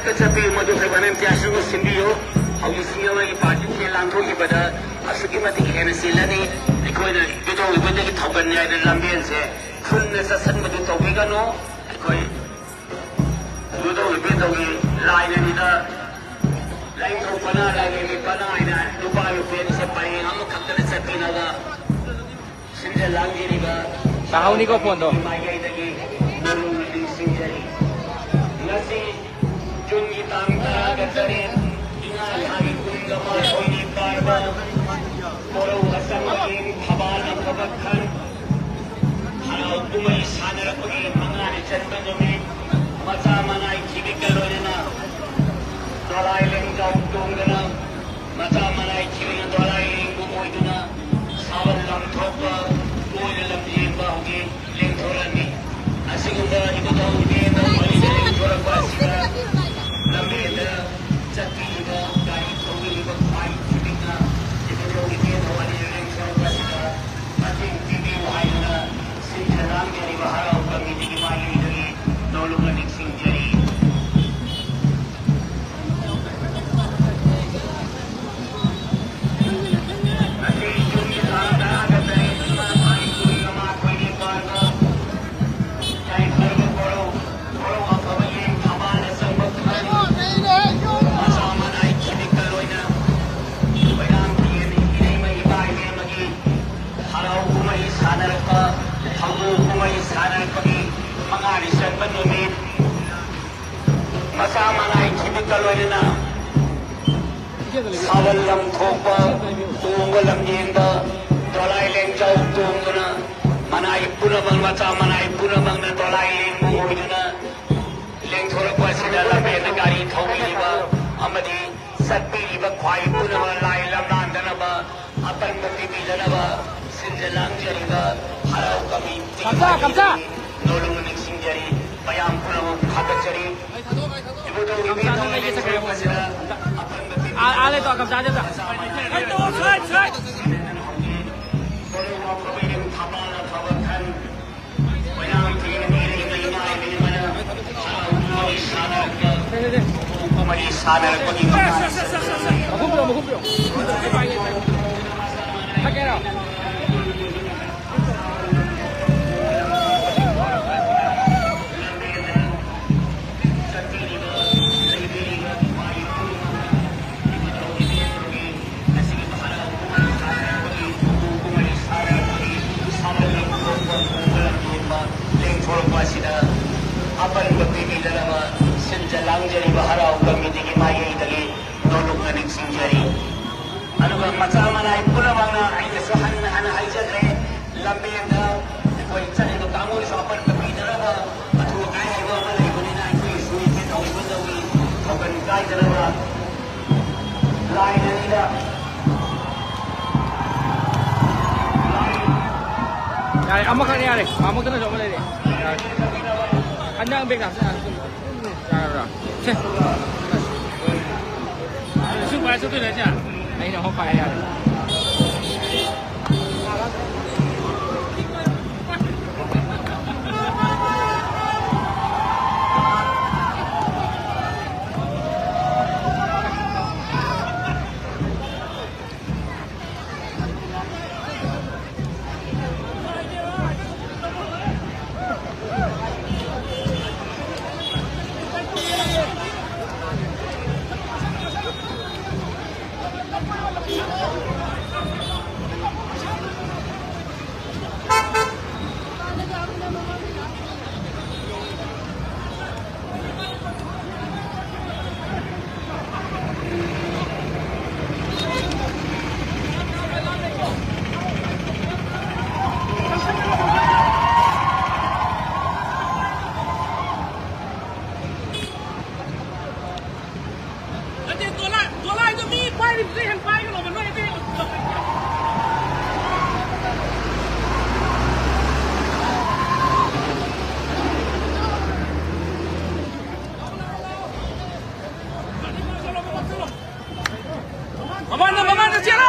ꯃꯊꯛꯇ ꯆꯠꯄꯤ ꯃꯗꯨ ꯈꯩꯕꯥꯅꯦꯝ ꯇꯤꯌꯥꯁꯨ ꯁꯤꯟꯕꯤꯌꯨ ꯍꯧꯖꯤꯛꯁꯤ ꯑꯃꯒꯤ ꯄꯥꯔꯇꯤꯁꯦ ꯂꯥꯟꯊꯣꯛꯈꯤꯕꯗ ꯑꯁꯨꯛꯀꯤ ꯃꯇꯤꯛ ꯍꯦꯟꯅ ꯆꯤꯜꯂꯅꯤ ꯑꯩꯈꯣꯏꯅ ꯏꯗꯣꯏꯕꯗꯒꯤ ꯊꯧꯒꯟꯌꯥꯏꯗ ꯂꯝꯕꯦꯟꯁꯦ ꯊꯨꯟꯅ ꯆꯠꯁꯟꯕꯗꯨ ꯇꯧꯕꯤꯒꯅꯨ ꯑꯩꯈꯣꯏ ꯏꯗꯣꯏꯕꯗꯒꯤ ꯂꯥꯏꯅꯅꯤꯗ ꯂꯩꯊꯣꯛꯄꯅ ꯂꯥꯏꯔꯦꯝꯕꯤꯄꯅ ꯍꯥꯏꯅ ꯅꯨꯄꯥ ꯅꯨꯄꯤꯁꯦ ꯄꯔꯦꯡ ꯑꯃꯈꯛꯇꯗ ꯆꯠꯄꯤꯅꯕ ꯁꯤꯟꯖ ꯂꯥꯡꯖꯔꯤꯕ ꯇꯥꯍꯧꯅꯤꯀꯣ ꯐꯣꯟꯗꯣ ꯃꯥꯏꯀꯩꯗꯒꯤ ꯅꯣꯡꯃ ꯅꯤꯡꯁꯤꯡꯖꯔꯤ ꯉꯁꯤ ꯖꯨꯟꯒꯤ ꯇꯥꯡ 18 ꯏꯉꯥ ꯊꯥꯒꯤ 22ꯅꯤ ꯄꯥꯟꯕ ꯀꯣꯔꯧ ꯑꯁꯪꯕꯒꯤ ꯊꯕꯥꯜ ꯑꯐꯕ ꯈꯟ ꯍꯔꯥꯎ ꯀꯨꯝꯍꯩ ꯁꯥꯟꯅꯔꯛꯄꯒꯤ 5ꯅꯤ ꯆꯟꯕ ꯅꯨꯃꯤꯠ ꯃꯆꯥ ꯃꯅꯥꯏ ꯊꯤꯕꯤꯒ ꯂꯣꯏꯅꯅ ꯗꯣꯂꯥꯏ ꯂꯦꯡꯖꯥꯎ ꯇꯣꯡꯗꯨꯅ ꯃꯆꯥ ꯃꯅꯥꯏ ꯊꯤꯕꯤꯅ ꯗꯣꯂꯥꯏ ꯂꯦꯡꯕꯨ ꯑꯣꯏꯗꯨꯅ ꯁꯥꯕꯜ ꯂꯪꯊꯣꯛꯄ ꯀꯣꯏꯅ ꯂꯝꯖꯦꯟꯕ ꯍꯧꯖꯤꯛ ꯂꯦꯡꯊꯣꯔꯛꯅꯤ ꯑꯁꯤꯒꯨꯝꯕ ꯏꯕꯨꯙꯧ ꯏꯕꯦꯟꯗꯧ ꯃꯔꯤꯗ ꯂꯦꯡꯊꯣꯔꯛꯄ ꯑꯁꯤꯗ ꯂꯝꯕꯦꯟꯗ ꯆꯠꯄꯤꯔꯤꯕ ꯒꯥꯔꯤ ꯊꯧꯕꯤꯔꯤꯕ ꯈ꯭ꯋꯥꯏ ꯊꯤꯕꯤꯅ 이분들 위에서 완전히 저것이다. 마침 TV 와이나 신사람 자리가 하라고 겁니다. 와이들이 놀러가 닉싱 자리. Sawalam thopa, tunggalam jenda, dolai lengcau tungguna, manai puna bang baca manai puna bang na dolai leng menguduna, leng thorak wasi dalam negari thobi liba, amadi satpi liba khwai puna bang lai lam nan dana ba, apan mukti bi dana ba, sinjalang jariga, harau kami. Kamsa. Nolong ningsing jari, bayam puna bang khagat jari. Ibu tu ini tu lagi sekarang masih ada. Ale to kam saja dah. Hai to sai. Apan berbeda nama senjalang jari baharau kami tinggi maya itali noluk nanik sinjari. Anu bang macam mana pula bang na ay nasuhan na ana ay jadre lambi anda koi cari tu kamu ni apan berbeda nama atu ay ibu mana ibu ni na ibu sui kita ibu dawi apan kai nama lain tidak. Này, ông mắc cái này, ông mắc cái này đi. Anh đang biết làm sao? Rồi. Sức khỏe số đấy chứ? Đây là không phải à? Mamanda, tira!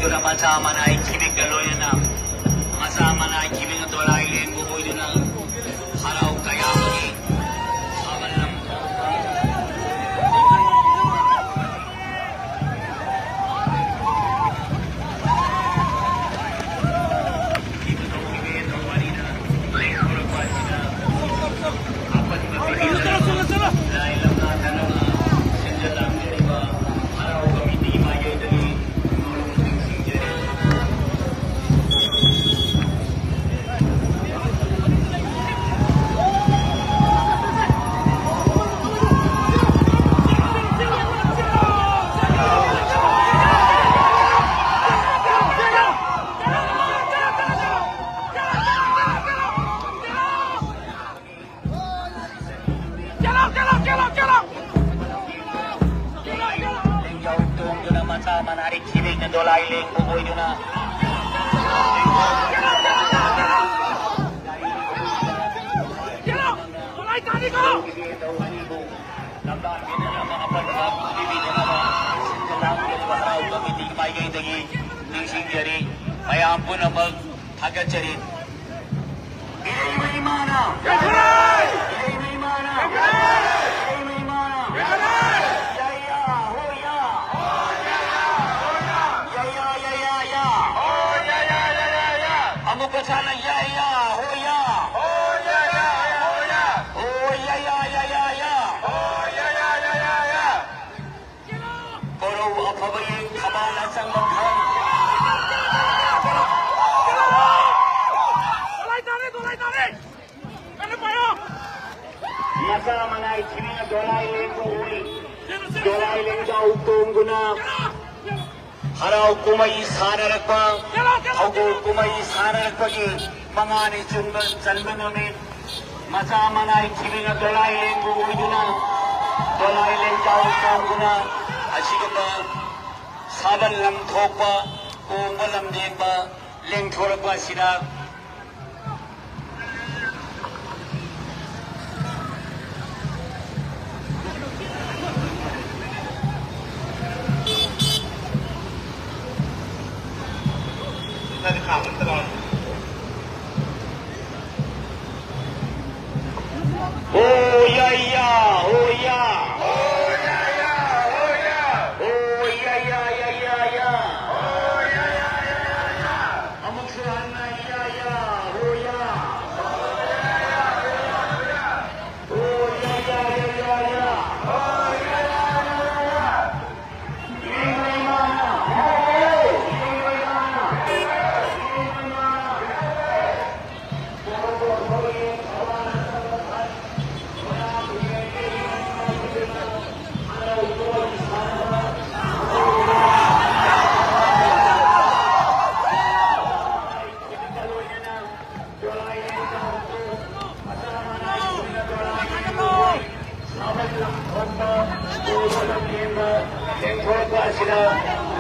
tungduna macha manai kibik galoyana macha manai kibik dolai len bu hoiduna harau kaya magi sabalam menarik kibik na dolai leng buboy na mayam pun amag hagat charit ilay may mana ilay may mana ilay may mana Sana ya ya ho ya ho ya ya ho ya oh ya ya ya ya ya oh ya ya ya ya ya Koro apabai kamala sang makham dolai tare kanu payo masa manai chini dolai leng ko hui dolai leng ja utum guna harau kumai sanarakpa hago kumai sanarakpa ki mangani chunban chalmanone macha manai chibina dolai lengu uiduna dolai lengjau tonguna asigaba saban lam thokpa kongba lam dengba leng thorakpa sida Oh ya ya, oh ya, oh ya ya, oh ya, oh ya ya ya ya ya, oh ya ya ya ya ya, amuk suhana ya ya, oh ya, oh ya ya ya ya, oh ya ya ya ya ya, oh ya ya ya ya, ini mana, ini mana,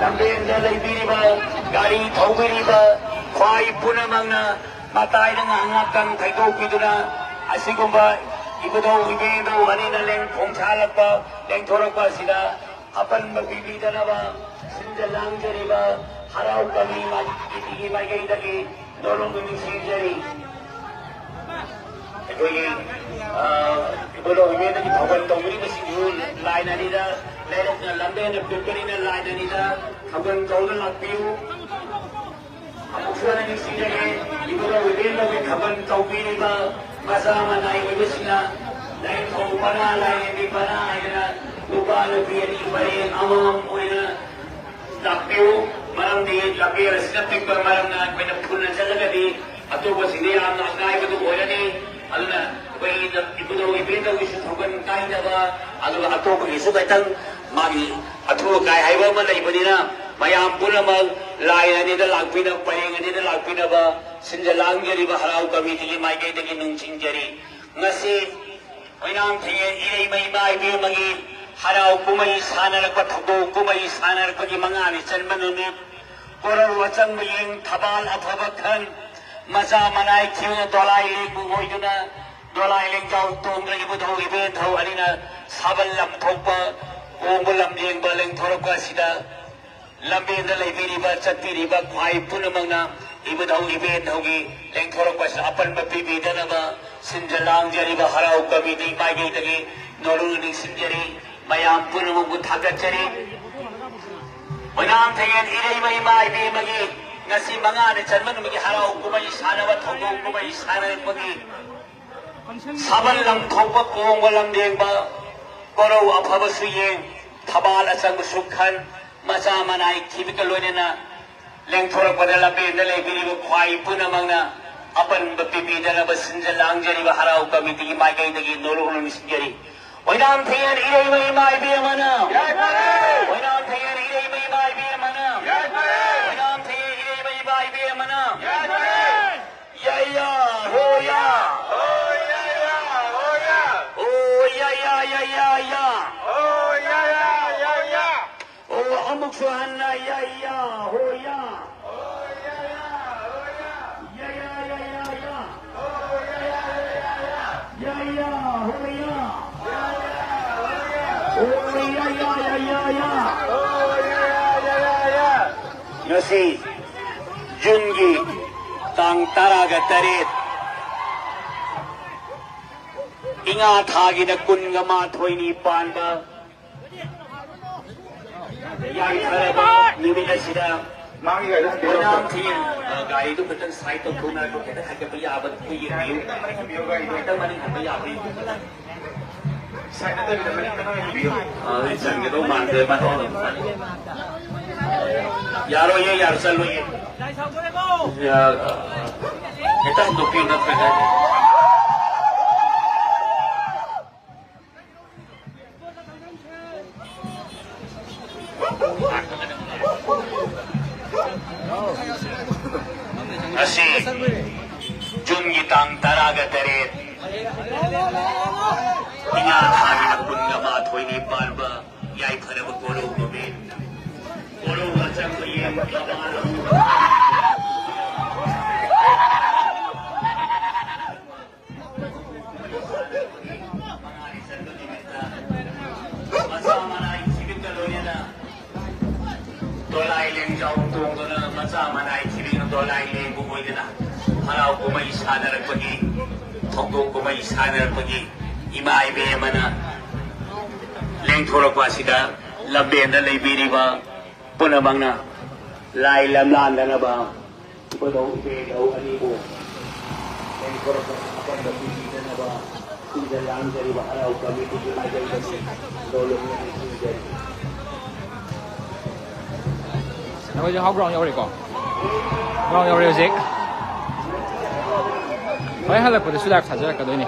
Lambenda leibiriba, gari thawbiriba, khwai punamangna mataida ngangakang thaidokiduna asigumba ibudo ibendo anina leng phongchalakpa leng thorakpa sida apan mabibidana sinjalangjariba harau kami itigi maigaidagi nolong sinjari Koi ibudo ibendo ki thawan tawbiriba sinju line anida Lelok na lambe na pipiri na line na nila habang kaulan lakpiyo amuk suara ni sinjage ibudo ibendo ki habang tawbiri ba masama na ibisina lain kau pana lain di pana ina lupa lebih ni bari amam uina lakpiyo malam di lakpiyo sinapik ba malam na kena pun na jaga di atau basini am na ngai betu boya ni alna bai ibudo ibendo ki suban kai da ba alu atau ko isu batang magi athu kai haiba ma leibadina mayam punamag laina ni da lakpina paling ni da lakpina ba sinjalangjari ba harau kami tigi mai kai tigi nungsingjari ngasi oinam thie ilai mai mai be magi harau kumai sanarakpa thogo kumai sanarakpa ki mangani chanmanune koror wachang yeng thabal athaba khan macha manai thina dolai lengu hoiduna dolai lengjau tongra ibudo ibe thau alina sabal lam thokpa Ongol lam yeng baleng thorakpa sida ꯂꯝꯕꯦꯟꯗ ꯂꯩꯕꯤꯔꯤꯕ ꯆꯠꯄꯤꯔꯤꯕ ꯈ꯭ꯋꯥꯏ ꯄꯨꯝꯅꯃꯛꯅ ꯏꯕꯨꯙꯧ ꯏꯕꯦꯟꯙꯧꯒꯤ ꯂꯦꯡꯊꯣꯔꯛꯄꯁꯤꯗ ꯑꯄꯟꯕ ꯄꯤꯕꯤꯗꯅꯕ ꯁꯤꯟꯖ ꯂꯥꯡꯖꯔꯤꯕ ꯍꯔꯥꯎ ꯀꯃꯤꯇꯤ ꯃꯥꯏꯀꯩꯗꯒꯤ ꯅꯣꯂꯨ ꯅꯤꯡꯁꯤꯡꯖꯔꯤ ꯃꯌꯥꯝ ꯄꯨꯝꯅꯃꯛꯄꯨ ꯊꯥꯒꯠꯆꯔꯤ ꯑꯣꯏꯅꯥꯝ ꯊꯦꯡꯌꯦꯟ ꯏꯔꯩꯃ ꯏꯃꯥ ꯏꯕꯦꯝꯃꯒꯤ ngasi mangani chanman magi harau kumai sanaba thongong kumai sanan magi sabal lam thongba kong walam dengba korau aphaba suyeng thabal asang sukhan macha manai thibika loinena lengthorak padala be nale bili khwai puna mangna apan bapipi dana basinja langjari ba harau committee ki mai kai dagi nolu nolu misjari oinam thayan irei mai mai be mana jai bhare oinam thayan irei mai mai be mana jai bhare oinam thayan Bye bye mana. Ya ya ho ya. Oh ya ya ho ya. Oh ya ya ya ya ya. Oh ya ya ya ya. Oh amuk suhana ya ya ho ya. Oh ya ya ho ya. Ya ya ya ya ya. Oh ya ya ya ya. Ya ya ho ya. Ya ya ho ya. Oh ya ya ya ya ya. Oh ya ya ya ya. Nasi Jungi tang taraga tarit inga thagi na kunga ma thoini panba yai tharaba nimina sida mangi ga nam thin gai tu betan sai to kuna ko keta ha ka ya bat ku yi biu gai to mani ha ya bi sai na ta mani ka na biu ai chan ge do man de ma to yaro ye yar salo ye ya kita untuk pindah beda nasi junggitang taraga tarit ingat hari pun gama thoi ni parba yai khara goro gomen goro macam ye dolai leng jauh tung tu na macam mana ikiri dolai leng bukoi dina harau kumai sanar pergi thonggo kumai sanar pergi ima ibe mana leng thorok wasida labenda lebiri ba puna bangna lai lam lan dana ba bodau be dau ani bo leng thorok apa dah pilih dana ba tidak lang dari ba harau kami tu ada kasi dolong ni jadi Now we have ground already go. Ground already sick. Why have I put the sudak saja kat ini?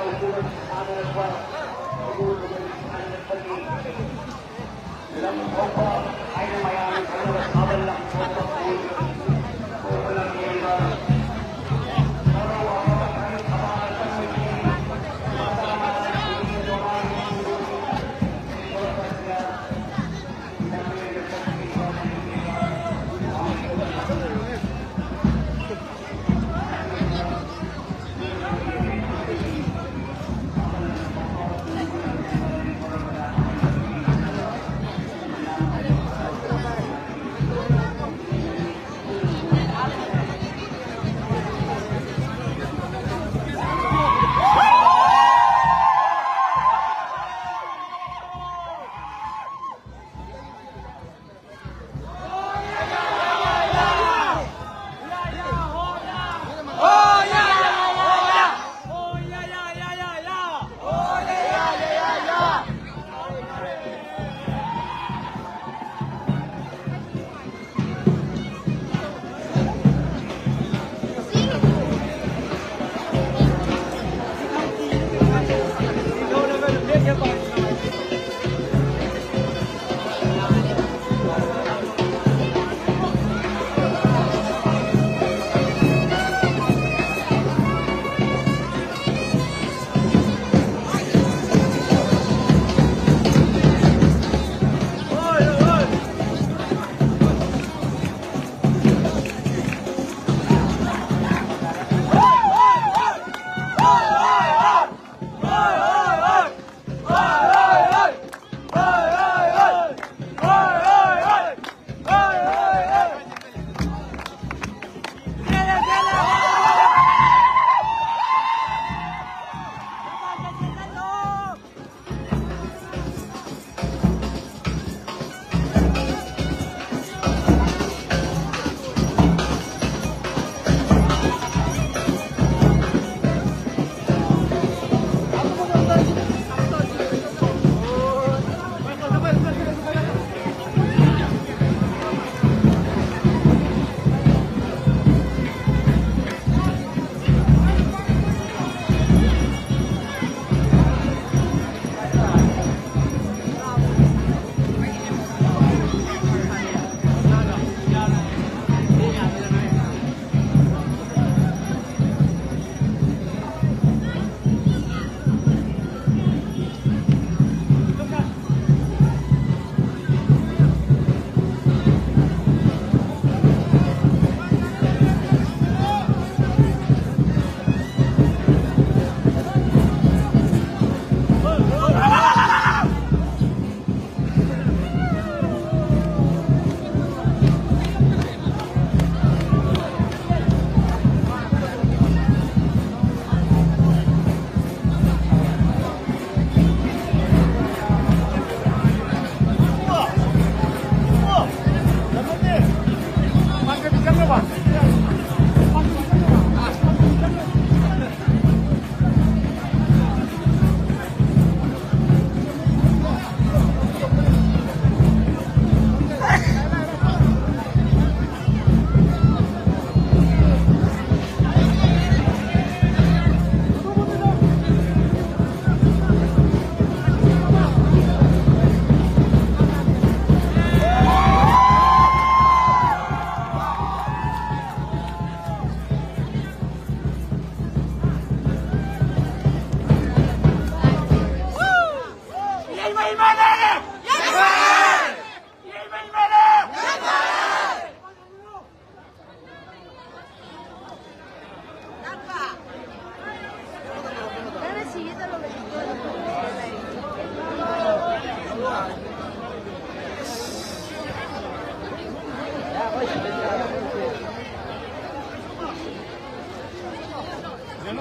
Anh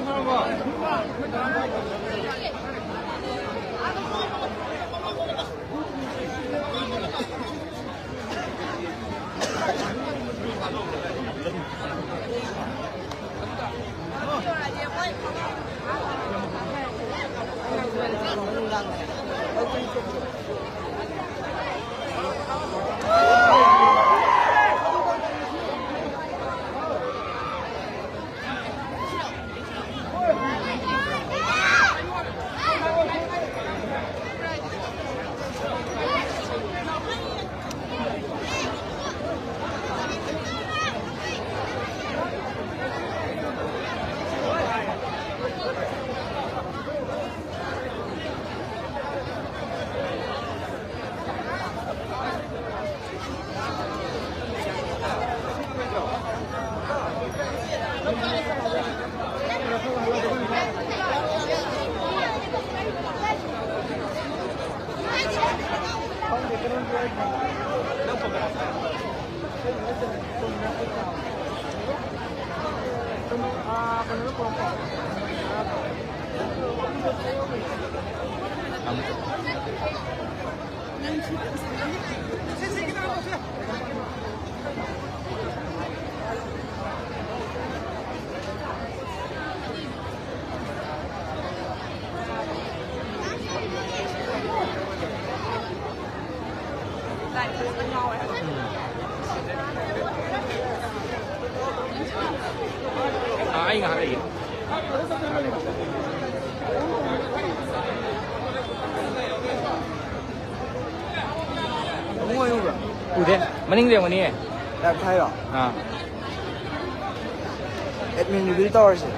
nggak ada ya? Udah, mending dia mana ya? Đẹp thay rồi. Admin review tao rồi.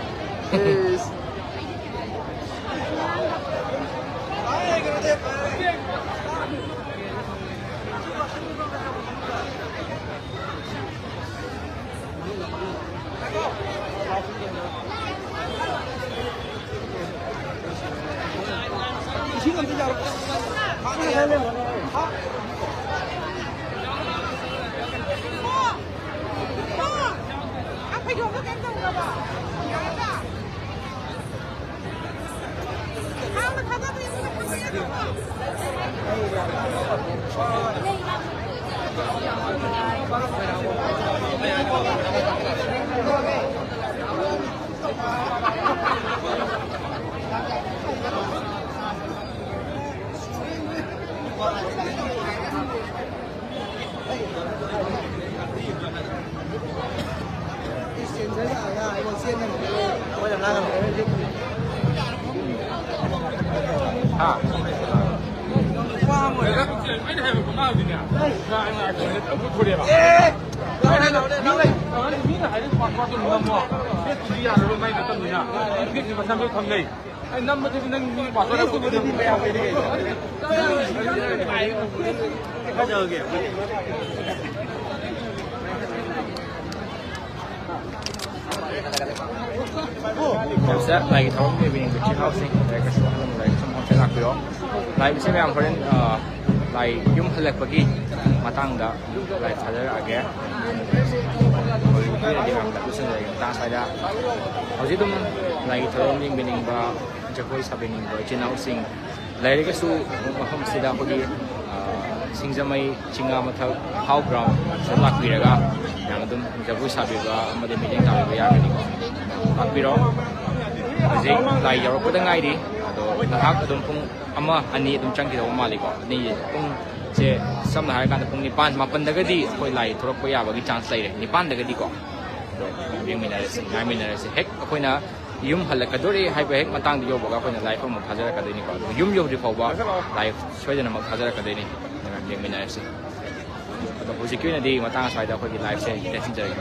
Bisa lagi tahun ini bikin kecil housing, mereka semua hotel aku yo. Lagi sih memang kalian lagi yum helak bagi matang dah, lagi sadar agak. Kalau itu dia memang tak usah lagi tak sadar. Kalau itu lagi tahun ini bikin bah Jokowi sabin ini bah kecil housing. Lagi ke su macam sudah bagi singzamai cinga matang how ground selak biraga yang itu Jokowi sabin bah macam bikin kami bayar ini. Akbiro. Jadi lai jauh pada ngai di, atau nak adun pun ama ani adun cangkir awam malik ko. Ni pun je sama hari kan pun nipan mapan daga di, koi lai turut koi ya bagi chance lai nipan daga di ko. Yang minarasi, ngai minarasi. Hek koi na yum halak kadori hai hek matang di yo baga koi na lai pun menghajar kadai ni ko. Yum yo di fawa lai sesuai dengan menghajar kadai ni. Yang minarasi. Atau posisi kau ni di matang sesuai dengan koi live saya kita sendiri.